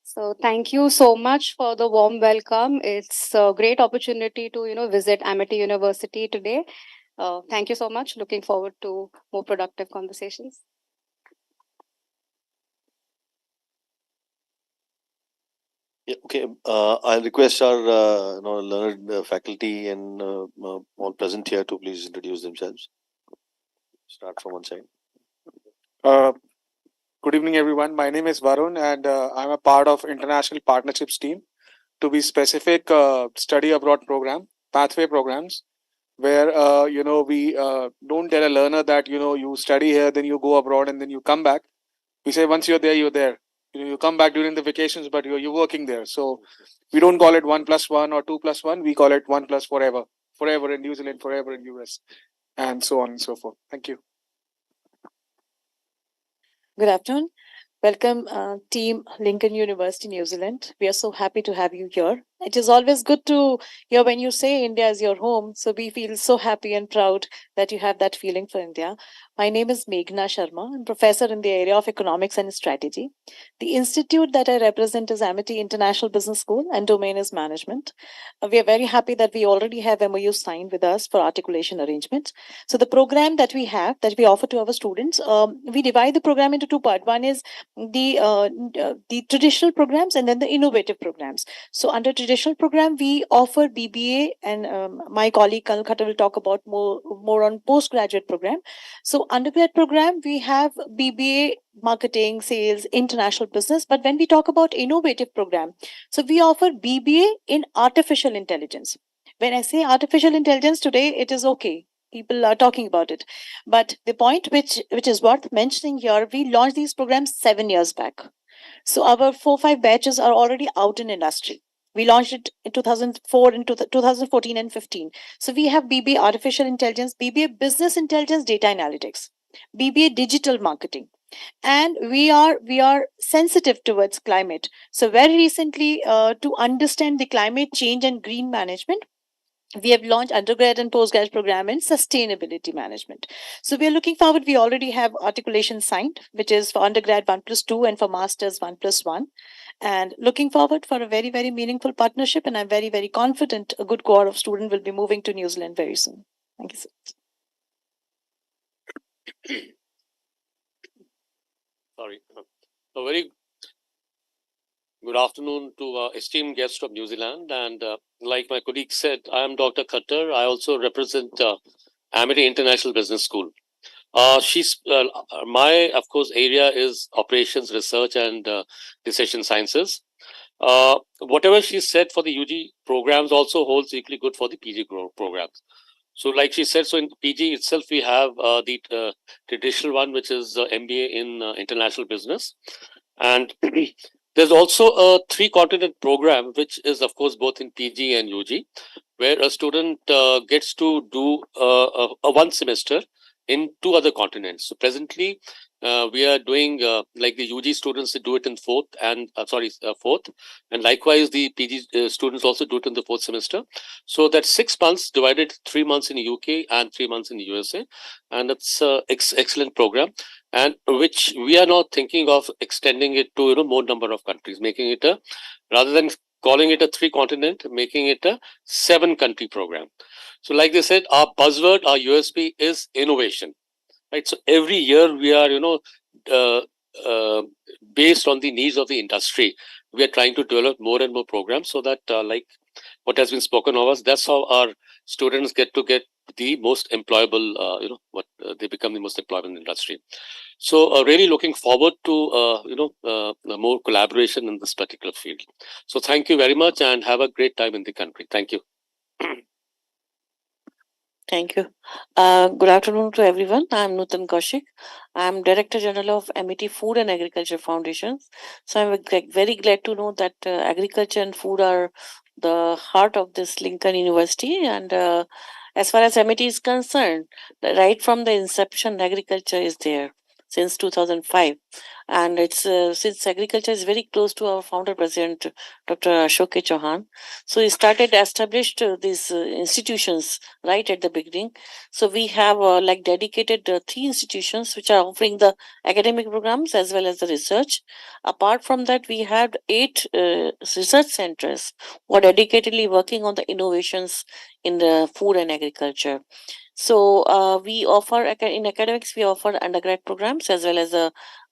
So thank you so much for the warm welcome. It's a great opportunity to, visit Amity University today. Thank you so much. Looking forward to more productive conversations. Yeah, okay. I'll request our learned faculty and all present here to please introduce themselves. Start from one side. Good evening, everyone. My name is Varun, and I'm a part of International Partnerships team. To be specific, study abroad program, pathway programs, where we don't tell a learner that you study here, then you go abroad, and then you come back. We say once you're there, you're there. You come back during the vacations, but you're working there. So we don't call it 1+1 or 2+1. We call it 1+ forever, forever in New Zealand, forever in US, and so on and so forth. Thank you. Good afternoon. Welcome, team Lincoln University, New Zealand. We are so happy to have you here. It is always good to hear when you say India is your home. So we feel so happy and proud that you have that feeling for India. My name is Meghna Sharma. I'm professor in the area of economics and strategy. The institute that I represent is Amity International Business School, and domain is management. We are very happy that we already have MOU signed with us for articulation arrangement. So the program that we have, that we offer to our students, we divide the program into two parts. One is the traditional programs, and then the innovative programs. So under traditional program, we offer BBA, and my colleague Kanal Khattar will talk about more on postgraduate program. So undergrad program, we have BBA, marketing, sales, international business. But when we talk about innovative program, so we offer BBA in artificial intelligence. When I say artificial intelligence today, it is okay. People are talking about it. But the point which is worth mentioning here, we launched these programs 7 years back. So our 4-5 batches are already out in industry. We launched it in 2004 and 2014 and 15. So we have BBA Artificial Intelligence, BBA Business Intelligence, Data Analytics, BBA Digital Marketing. And we are sensitive towards climate. So very recently, to understand the climate change and green management, we have launched undergrad and postgrad program in sustainability management. So we are looking forward. We already have articulation signed, which is for undergrad 1+2 and for masters 1+1. And looking forward for a very, very meaningful partnership. And I'm very, very confident a good cohort of students will be moving to New Zealand very soon. Thank you so much. Sorry. A very good afternoon to our esteemed guests from New Zealand. And like my colleague said, I am Dr. Khattar. I also represent Amity International Business School. My, of course, area is operations, research, and decision sciences. Whatever she said for the UG programs also holds equally good for the PG programs. So like she said, so in PG itself, we have the traditional one, which is MBA in international business. And there's also a 3-continent program, which is, of course, both in PG and UG, where a student gets to do a 1 semester in 2 other continents. So presently, we are doing like the UG students do it in fourth, and likewise the PG students also do it in the 4th semester. So that's 6 months divided 3 months in UK and 3 months in the USA, and it's excellent program, and which we are now thinking of extending it to more number of countries, making it a, rather than calling it a 3 continent, making it a 7 country program. So like they said, our buzzword, our USP is innovation, right? So every year we are, uh, uh, based on the needs of the industry, we are trying to develop more and more programs so that, like what has been spoken of us, that's how our students get the most employable, they become the most employable in the industry. So really looking forward to, more collaboration in this particular field. So thank you very much and have a great time in the country. Thank you. Thank you. Good afternoon to everyone. I'm Nutan Kaushik. I'm Director General of MET Food and Agriculture Foundations. So I'm very glad to know that agriculture and food are the heart of this Lincoln University. And as far as MET is concerned, right from the inception, agriculture is there since 2005. And it's since agriculture is very close to our founder president, Dr. Ashok K. Chauhan. So he established these institutions right at the beginning. So we have like dedicated 3 institutions which are offering the academic programs as well as the research. Apart from that, we have 8 research centers who are dedicatedly working on the innovations in the food and agriculture. So we offer in academics, we offer undergrad programs as well as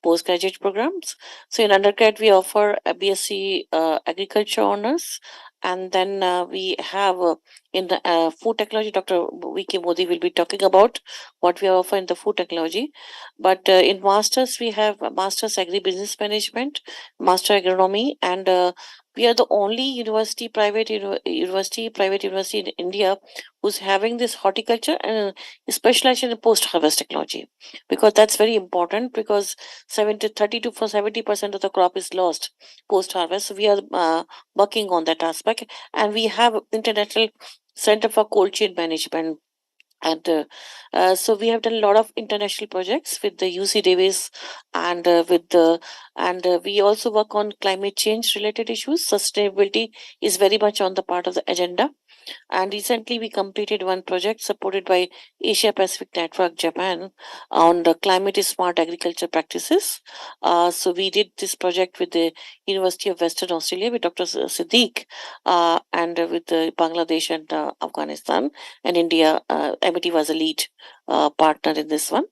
postgraduate programs. So in undergrad, we offer a BSc agriculture honors, and then we have in the food technology, Dr. V.K. Modi will be talking about what we offer in the food technology. But in masters, we have masters agribusiness management, master agronomy, and we are the only private university in India who's having this horticulture and specialization in post harvest technology, because that's very important, because 30 to 70% of the crop is lost post harvest. So we are working on that aspect, and we have international center for cold chain management. And so we have done a lot of international projects with the UC Davis, and we also work on climate change related issues. Sustainability is very much on the part of the agenda. And recently, we completed one project supported by Asia Pacific Network Japan on the climate smart agriculture practices. So we did this project with the University of Western Australia with Dr. Siddiq, and with Bangladesh and Afghanistan and India. MIT was a lead partner in this one.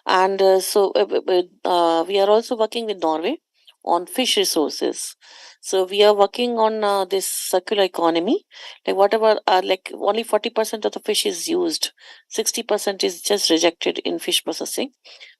And we are also working with Norway on fish resources. So we are working on this circular economy. Like whatever, like only 40% of the fish is used, 60% is just rejected in fish processing.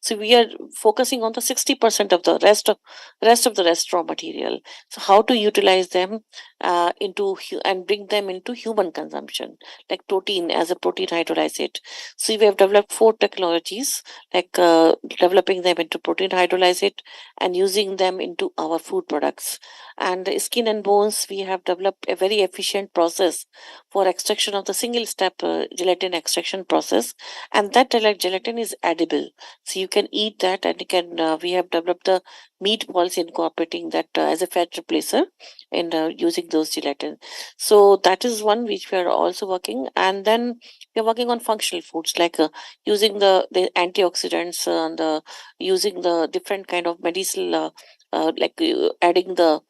So we are focusing on the 60% of the rest of the rest raw material. So how to utilize them and bring them into human consumption, like protein as a protein hydrolysate. So we have developed 4 technologies, like developing them into protein hydrolysate and using them into our food products. And skin and bones, we have developed a very efficient process for extraction of the single step gelatin extraction process, and that gelatin is edible, so you can eat that, and you can we have developed the meatballs incorporating that as a fat replacer in using those gelatin. So that is one which we are also working. And then we are working on functional foods, like using the antioxidants and using the different kind of medicinal adding the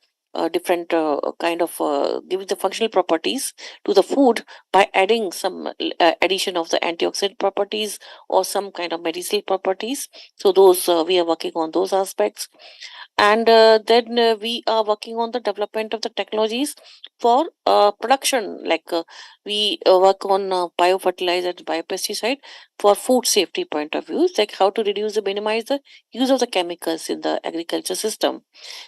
different kind of giving the functional properties to the food by adding some addition of the antioxidant properties or some kind of medicinal properties. So those we are working on those aspects. And then we are working on the development of the technologies for production, like we work on biofertilizer and biopesticide for food safety point of view, like how to reduce or minimize the use of the chemicals in the agriculture system.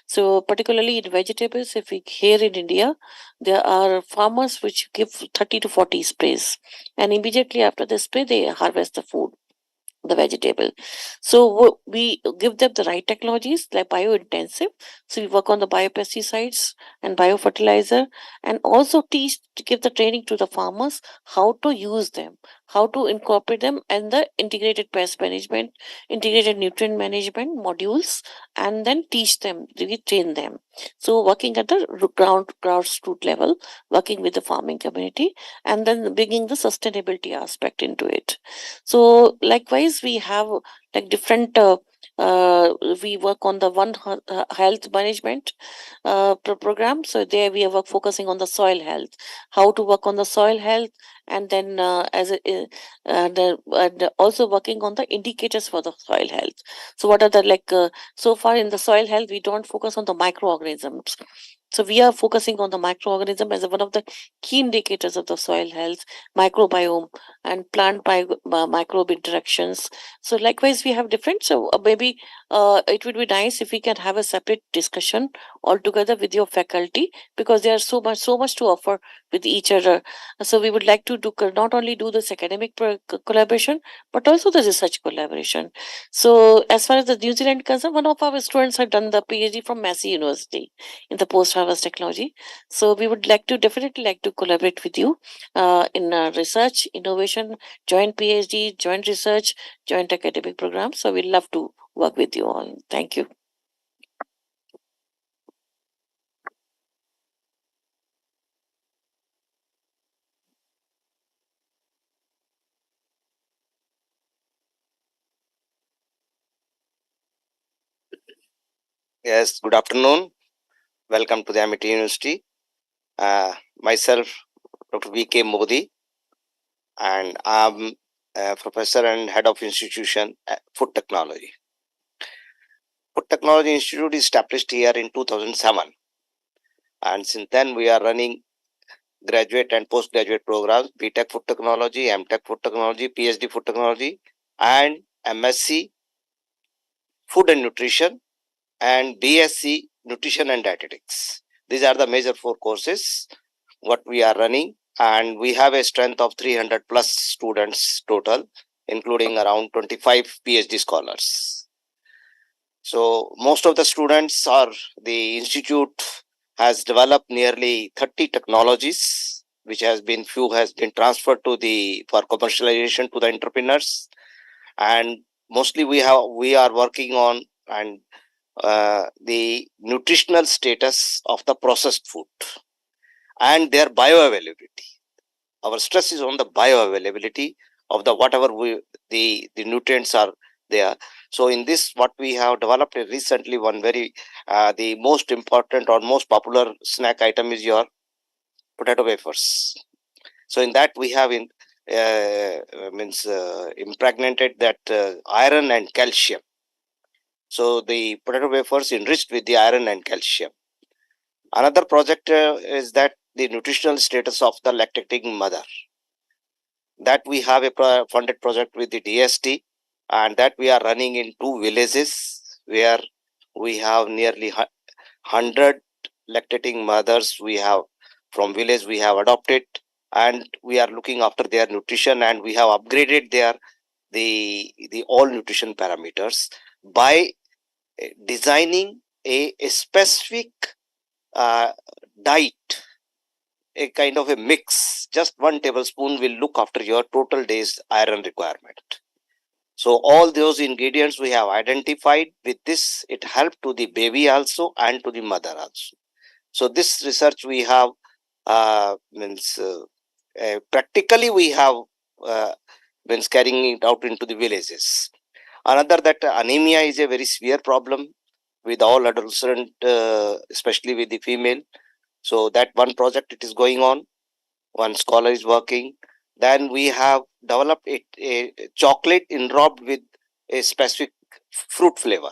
So particularly in vegetables, if we here in India, there are farmers which give 30 to 40 sprays, and immediately after the spray they harvest the food, the vegetable. So we give them the right technologies like bio-intensive. So we work on the biopesticides and biofertilizer, and also give the training to the farmers how to use them, how to incorporate them in the integrated pest management, integrated nutrient management modules, and then teach them, really train them. So working at the grassroots level, working with the farming community, and then bringing the sustainability aspect into it. So likewise, we have like different. We work on the health management program. So there we are focusing on the soil health, how to work on the soil health, and then and also working on the indicators for the soil health. So what are the so far in the soil health we don't focus on the microorganisms, so we are focusing on the microorganism as one of the key indicators of the soil health, microbiome, and plant microbe interactions. So likewise, we have different. So maybe it would be nice if we can have a separate discussion altogether with your faculty, because there are so much to offer with each other. So we would like to do not only do this academic collaboration, but also the research collaboration. So as far as the New Zealand concerned, one of our students have done the PhD from Massey University in the post-harvest technology. So we would definitely like to collaborate with you in research, innovation, joint PhD, joint research, joint academic program. So we'd love to work with you all. Thank you. Yes, good afternoon. Welcome to the Amity University. Myself, Dr. V.K. Modi, and I'm a professor and head of institution at Food Technology. Food Technology Institute is established here in 2007. And since then, we are running graduate and postgraduate programs, BTech Food Technology, MTech Food Technology, PhD Food Technology, and MSc Food and Nutrition, and BSc Nutrition and Dietetics. These are the major 4 courses what we are running, and we have a strength of 300 plus students total, including around 25 PhD scholars. So most of the students are, the institute has developed nearly 30 technologies, which has been transferred to for commercialization to the entrepreneurs. And mostly we are working on the nutritional status of the processed food and their bioavailability. Our stress is on the bioavailability of the whatever the nutrients are there. So in this, what we have developed recently, one very the most important or most popular snack item is your potato wafers. So in that we have impregnated that iron and calcium. So the potato wafers enriched with the iron and calcium. Another project is that the nutritional status of the lactating mother. That we have a funded project with the DST, and that we are running in 2 villages where we have nearly 100 lactating mothers. We have from village we have adopted, and we are looking after their nutrition, and we have upgraded the all nutrition parameters by designing a specific diet, a kind of a mix. Just 1 tablespoon will look after your total day's iron requirement. So all those ingredients we have identified. With this, it helped to the baby also and to the mother also. So this research we have practically we have carrying it out into the villages. Another, that anemia is a very severe problem with all adolescent, especially with the female. So that one project it is going on. One scholar is working. Then we have developed a chocolate enrobed with a specific fruit flavor.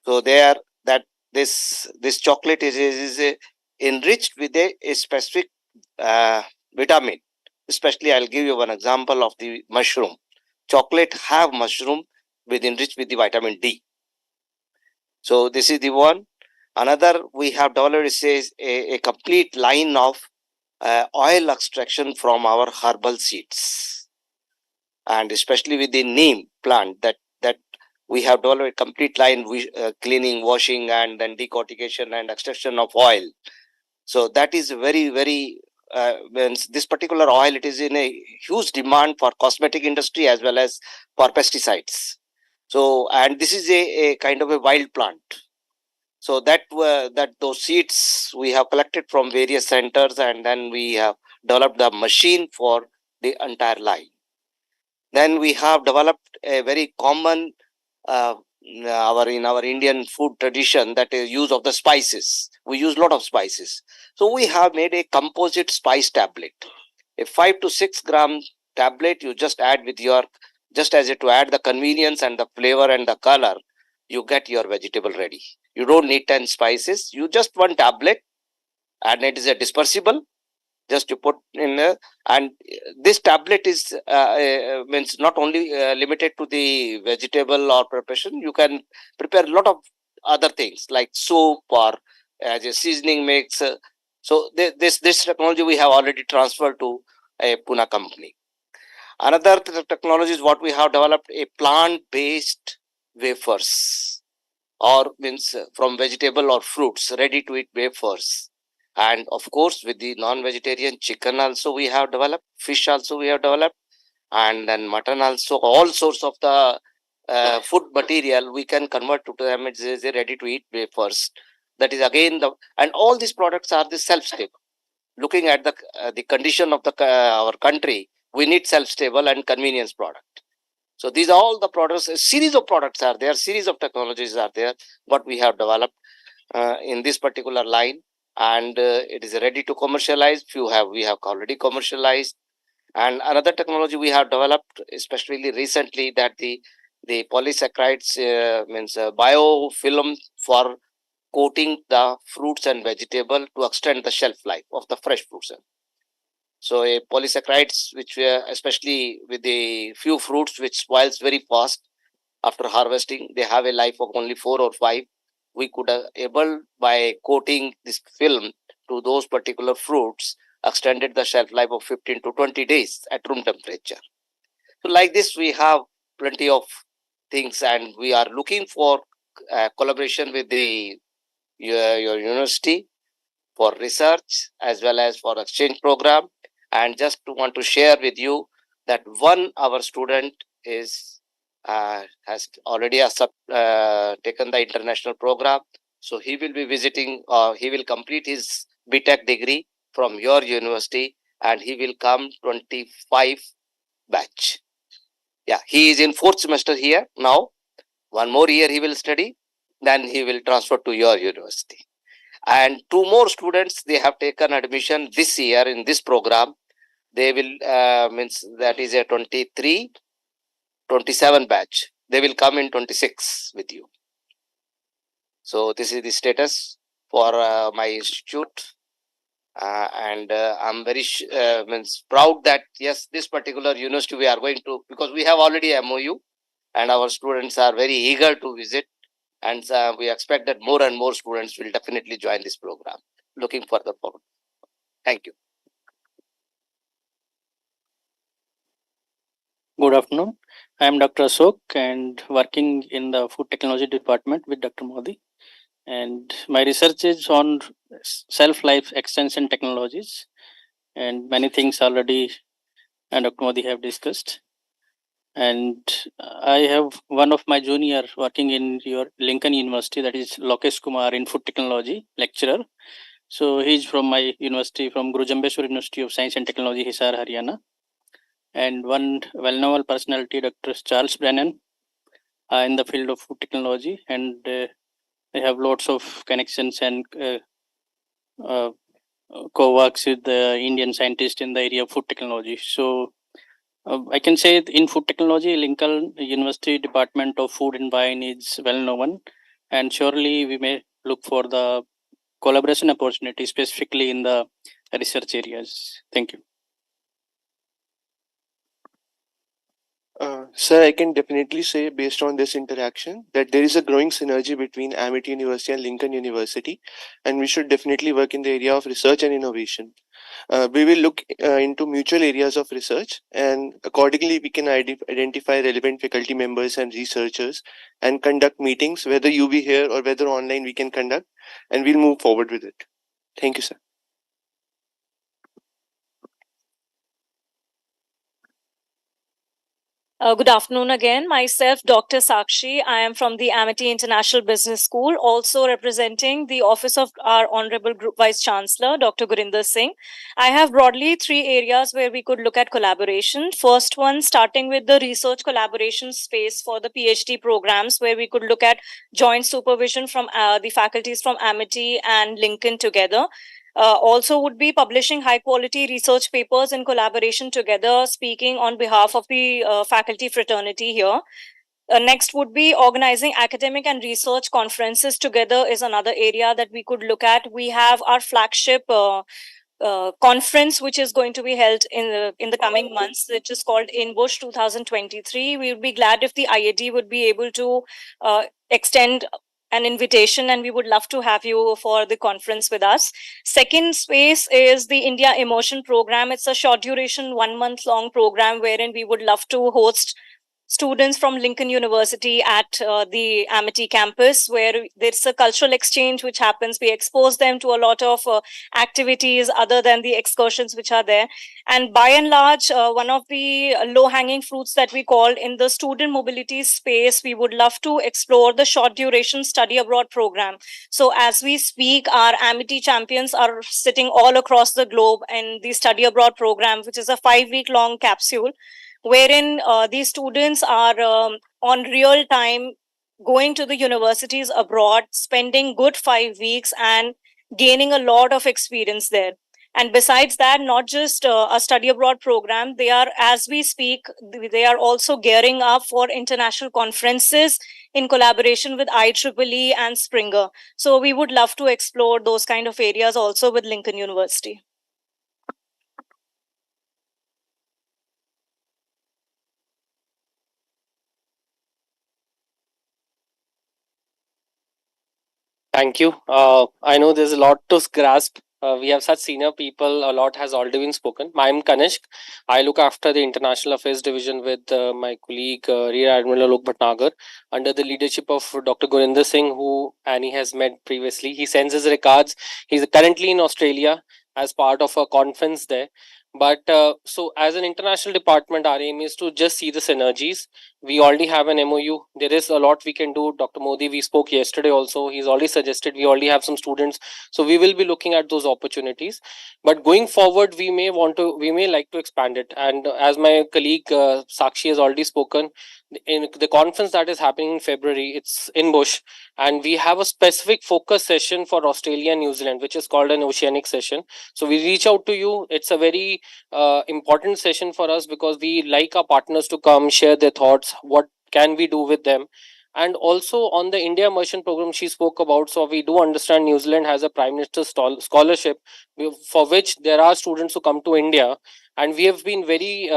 So there, that this chocolate is enriched with a specific vitamin. Especially, I'll give you one example of the mushroom. Chocolate have mushroom enriched with the vitamin D. So this is the one. Another we have developed is a complete line of oil extraction from our herbal seeds, and especially with the neem plant, that we have developed a complete line, cleaning, washing, and then decortication and extraction of oil. So that is very, very means this particular oil, it is in a huge demand for cosmetic industry as well as for pesticides. So, and this is a kind of a wild plant. So that those seeds we have collected from various centers, and then we have developed the machine for the entire line. Then we have developed a very common in our Indian food tradition, that is use of the spices. We use a lot of spices. So we have made a composite spice tablet. A 5 to 6 gram tablet you just add with your, just as to add the convenience and the flavor and the color, you get your vegetable ready. You don't need 10 spices. You just one tablet, and it is a dispersible. Just you put in and this tablet is means not only limited to the vegetable or preparation. You can prepare a lot of other things like soup or as a seasoning mix. So this technology we have already transferred to a Pune company. Another technology is what we have developed, a plant-based wafers, or means from vegetable or fruits, ready to eat wafers. And of course, with the non-vegetarian chicken also we have developed, fish also we have developed, and then mutton also. All sorts of the food material we can convert to them as a ready-to-eat wafers. That is again and all these products are the self-stable. Looking at the condition of our country, we need self-stable and convenience product. So these are all the products. A series of products are there, series of technologies are there, what we have developed in this particular line. And it is ready to commercialize. We have already commercialized. And another technology we have developed, especially recently, that the polysaccharides means biofilm for coating the fruits and vegetable to extend the shelf life of the fresh fruits. So a polysaccharides, which especially with the few fruits which spoils very fast after harvesting, they have a life of only 4 or 5. We could able, by coating this film to those particular fruits, extended the shelf life of 15 to 20 days at room temperature. So like this, we have plenty of things, and we are looking for collaboration with your university for research as well as for exchange program. And just to want to share with you that our student has already taken the international program. So he will be visiting, he will complete his BTech degree from your university, and he will come 25 batch. Yeah, he is in 4th semester here now. 1 more year he will study, then he will transfer to your university. And 2 more students, they have taken admission this year in this program. They will means that is a 23, 27 batch. They will come in 26 with you. So this is the status for my institute. And I'm very proud that yes, this particular university we are going to, because we have already MOU and our students are very eager to visit, and we expect that more and more students will definitely join this program. Looking further forward. Thank you. Good afternoon. I am Dr. Ashok and working in the food technology department with Dr. Modi. And my research is on self-life extension technologies, and many things already Dr. Modi have discussed. And I have one of my junior working in your Lincoln University, that is Lokesh Kumar in food technology lecturer. So he's from my university, from Guru Jambeshwar University of Science and Technology, Hisar, Haryana. And one well-known personality, Dr. Charles Brennan, in the field of food technology, and they have lots of connections and co-works with the Indian scientists in the area of food technology. So I can say in food technology, Lincoln University Department of Food and Wine is well known, and surely we may look for the collaboration opportunity specifically in the research areas. Thank you. Sir, I can definitely say, based on this interaction, that there is a growing synergy between Amity University and Lincoln University, and we should definitely work in the area of research and innovation. We will look into mutual areas of research, and accordingly we can identify relevant faculty members and researchers and conduct meetings, whether you be here or whether online we can conduct, and we'll move forward with it. Thank you, sir. Good afternoon again. Myself, Dr. Sakshi. I am from the Amity International Business School, also representing the office of our Honorable Group Vice Chancellor, Dr. Gurinder Singh. I have broadly three areas where we could look at collaboration. First one, starting with the research collaboration space for the PhD programs, where we could look at joint supervision from the faculties from Amity and Lincoln together. Also would be publishing high quality research papers in collaboration together, speaking on behalf of the faculty fraternity here. Next would be organizing academic and research conferences together is another area that we could look at. We have our flagship conference which is going to be held in the coming months, which is called InBush 2023. We would be glad if the IAD would be able to extend an invitation, and we would love to have you for the conference with us. Second space is the India Immersion Program. It's a short duration, 1 month long program wherein we would love to host students from Lincoln University at the Amity campus, where there's a cultural exchange which happens. We expose them to a lot of activities other than the excursions which are there. And by and large, one of the low-hanging fruits that we call in the student mobility space, we would love to explore the short duration study abroad program. So as we speak, our Amity champions are sitting all across the globe in the study abroad program, which is a 5-week long capsule wherein these students are on real time going to the universities abroad, spending good 5 weeks and gaining a lot of experience there. And besides that, not just a study abroad program, they are, as we speak, they are also gearing up for international conferences in collaboration with IEEE and Springer. So we would love to explore those kind of areas also with Lincoln University. Thank you. I know there's a lot to grasp. We have such senior people. A lot has already been spoken. I'm Kanishk. I look after the International Affairs Division with my colleague Rear Admiral Alok Bhatnagar under the leadership of Dr. Gurinder Singh, who Annie has met previously. He sends his regards. He's currently in Australia as part of a conference there. But so as an international department, our aim is to just see the synergies. We already have an MOU. There is a lot we can do. Dr. Modi, we spoke yesterday also. He's already suggested we already have some students. So we will be looking at those opportunities. But going forward, we may like to expand it. And as my colleague Sakshi has already spoken, in the conference that is happening in February, it's in Bush. And we have a specific focus session for Australia and New Zealand, which is called an oceanic session. So we reach out to you. It's a very important session for us because we like our partners to come share their thoughts. What can we do with them? And also on the India Immersion program she spoke about, so we do understand New Zealand has a Prime Minister's scholarship for which there are students who come to India. And we have been very,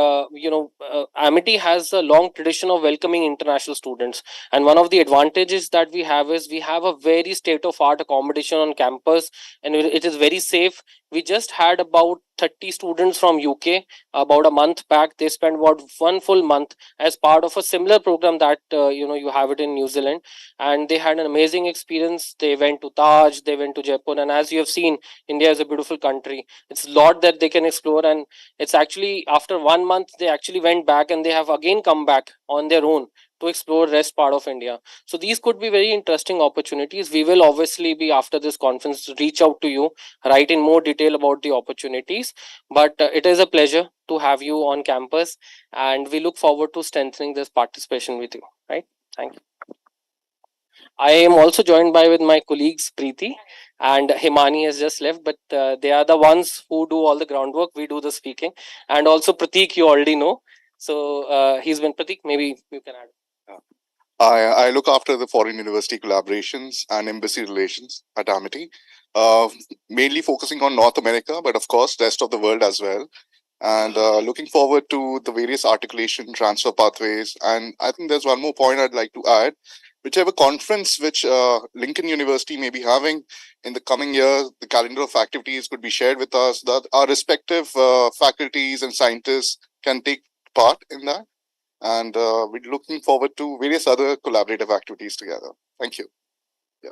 Amity has a long tradition of welcoming international students. And one of the advantages that we have is we have a very state of art accommodation on campus, and it is very safe. We just had about 30 students from UK about a month back. They spent about 1 full month as part of a similar program that you have it in New Zealand, and they had an amazing experience. They went to Taj, they went to Jaipur, and as you have seen, India is a beautiful country. It's a lot that they can explore, and it's actually after 1 month they actually went back and they have again come back on their own to explore rest part of India. So these could be very interesting opportunities. We will obviously be after this conference reach out to you, write in more detail about the opportunities. But it is a pleasure to have you on campus, and we look forward to strengthening this participation with you. Right? Thank you. I am also joined by with my colleagues Preeti and Himani has just left, but they are the ones who do all the groundwork. We do the speaking, and also Pratik, you already know. So he's been Pratik. Maybe you can add. I look after the foreign university collaborations and embassy relations at Amity, mainly focusing on North America, but of course, rest of the world as well. And looking forward to the various articulation transfer pathways. And I think there's one more point I'd like to add. Whichever conference which Lincoln University may be having in the coming years, the calendar of activities could be shared with us, that our respective faculties and scientists can take part in that. And we're looking forward to various other collaborative activities together. Thank you. Yeah.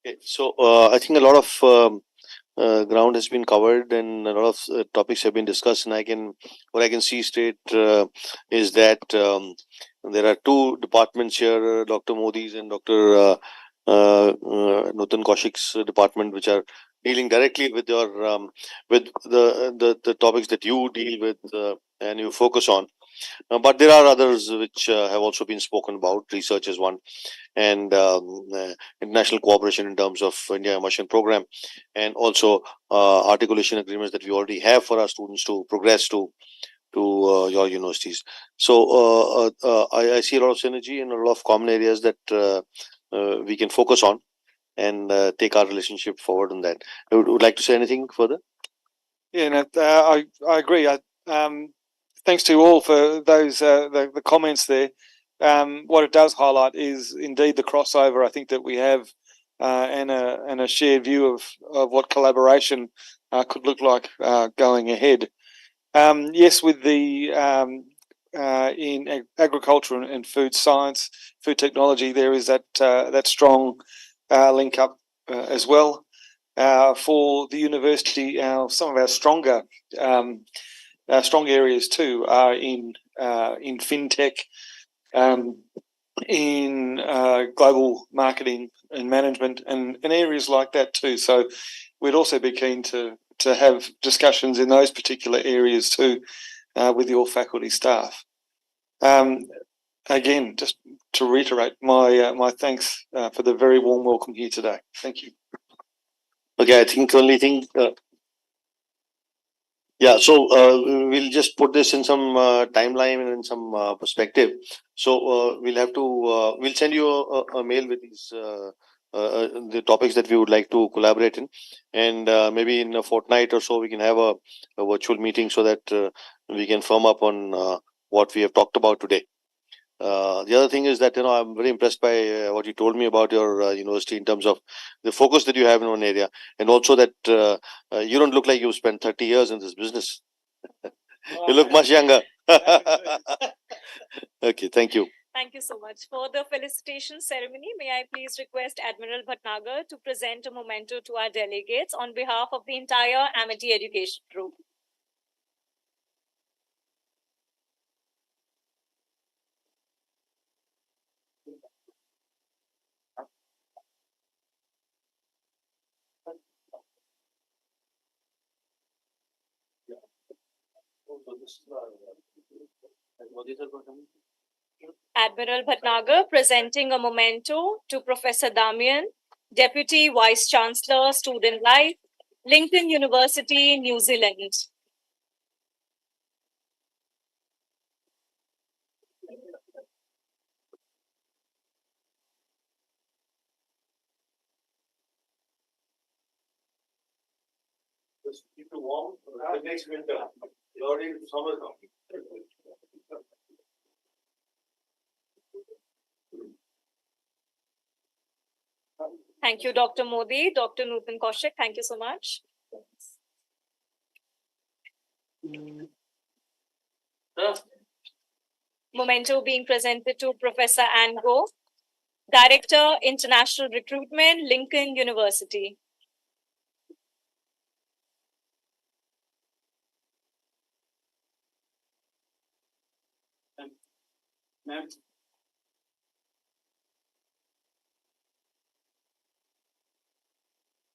Okay, so I think a lot of ground has been covered and a lot of topics have been discussed. And what I can see straight is that there are two departments here, Dr. Modi's and Dr. Nutan Kaushik's department, which are dealing directly with your with the topics that you deal with and you focus on. But there are others which have also been spoken about. Research is one, and international cooperation in terms of India Immersion Program, and also articulation agreements that we already have for our students to progress to your universities. So I see a lot of synergy and a lot of common areas that we can focus on and take our relationship forward on that. Would like to say anything further? Yeah, no, I agree. Thanks to you all for those the comments there. What it does highlight is indeed the crossover I think that we have and a shared view of what collaboration could look like going ahead. Yes, with the in agriculture and food science, food technology, there is that strong link up as well. For the university, some of our stronger strong areas too are in fintech, in global marketing and management, and areas like that too. So we'd also be keen to have discussions in those particular areas too with your faculty staff. Again, just to reiterate my thanks for the very warm welcome here today. Thank you. Okay, I think only thing. Yeah, so we'll just put this in some timeline and in some perspective. So we'll have to we'll send you a mail with these the topics that we would like to collaborate in, and maybe in a fortnight or so we can have a virtual meeting so that we can firm up on what we have talked about today. The other thing is that I'm very impressed by what you told me about your university in terms of the focus that you have in one area, and also that you don't look like you've spent 30 years in this business. You look much younger. Okay, thank you. Thank you so much. For the felicitation ceremony, may I please request Admiral Bhatnagar to present a memento to our delegates on behalf of the entire Amity Education Group. Admiral Bhatnagar presenting a memento to Professor Damian, Deputy Vice Chancellor, Student Life, Lincoln University, New Zealand. Just keep it warm. The next winter, already summer coming. Thank you, Dr. Modi. Dr. Nutan Kaushik, thank you so much. Memento being presented to Professor Ann Go, Director, International Recruitment, Lincoln University. Ma'am.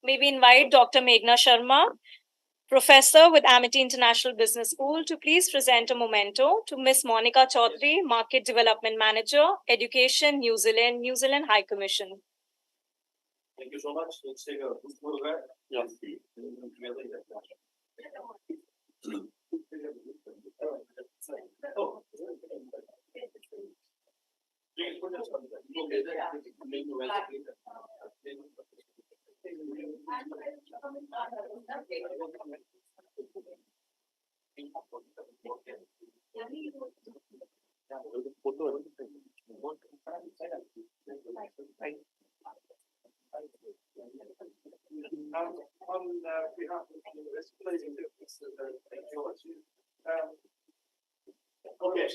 May we invite Dr. Meghna Sharma, Professor with Amity International Business School, to please present a memento to Miss Monica Chaudhary, Market Development Manager, Education, New Zealand High Commission. Thank you so much. Let's take a photograph. Yeah. On behalf of the university, please introduce the technology. Okay.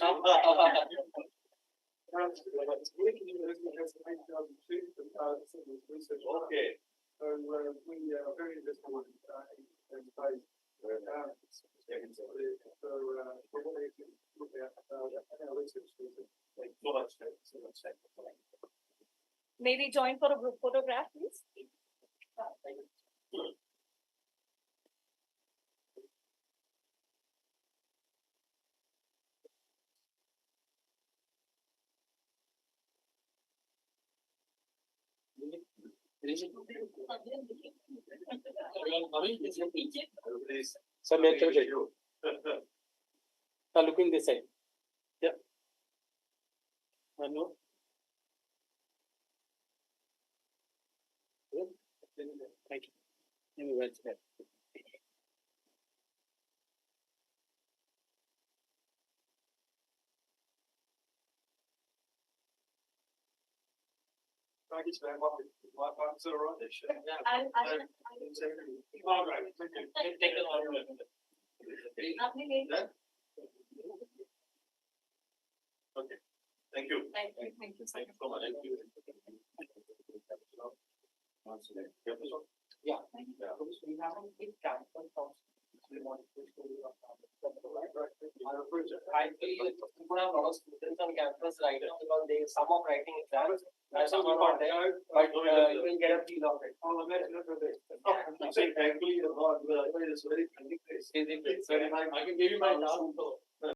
Okay. So we are very interested May we join for a group photograph, please? So looking this side. Yeah. One more. Good. Thank you. Let me wait there. Thank you, Stan. My answer, right? All right. Take it all. Okay. Thank you. Thank you. Thank you. Thank you so much. Thank you. Yeah. I feel people have a lot of students on campus right now because they some of writing exams. That's not about there, but you will get a feel of it. I'm saying thankfully, it's very friendly place. I can give you my last.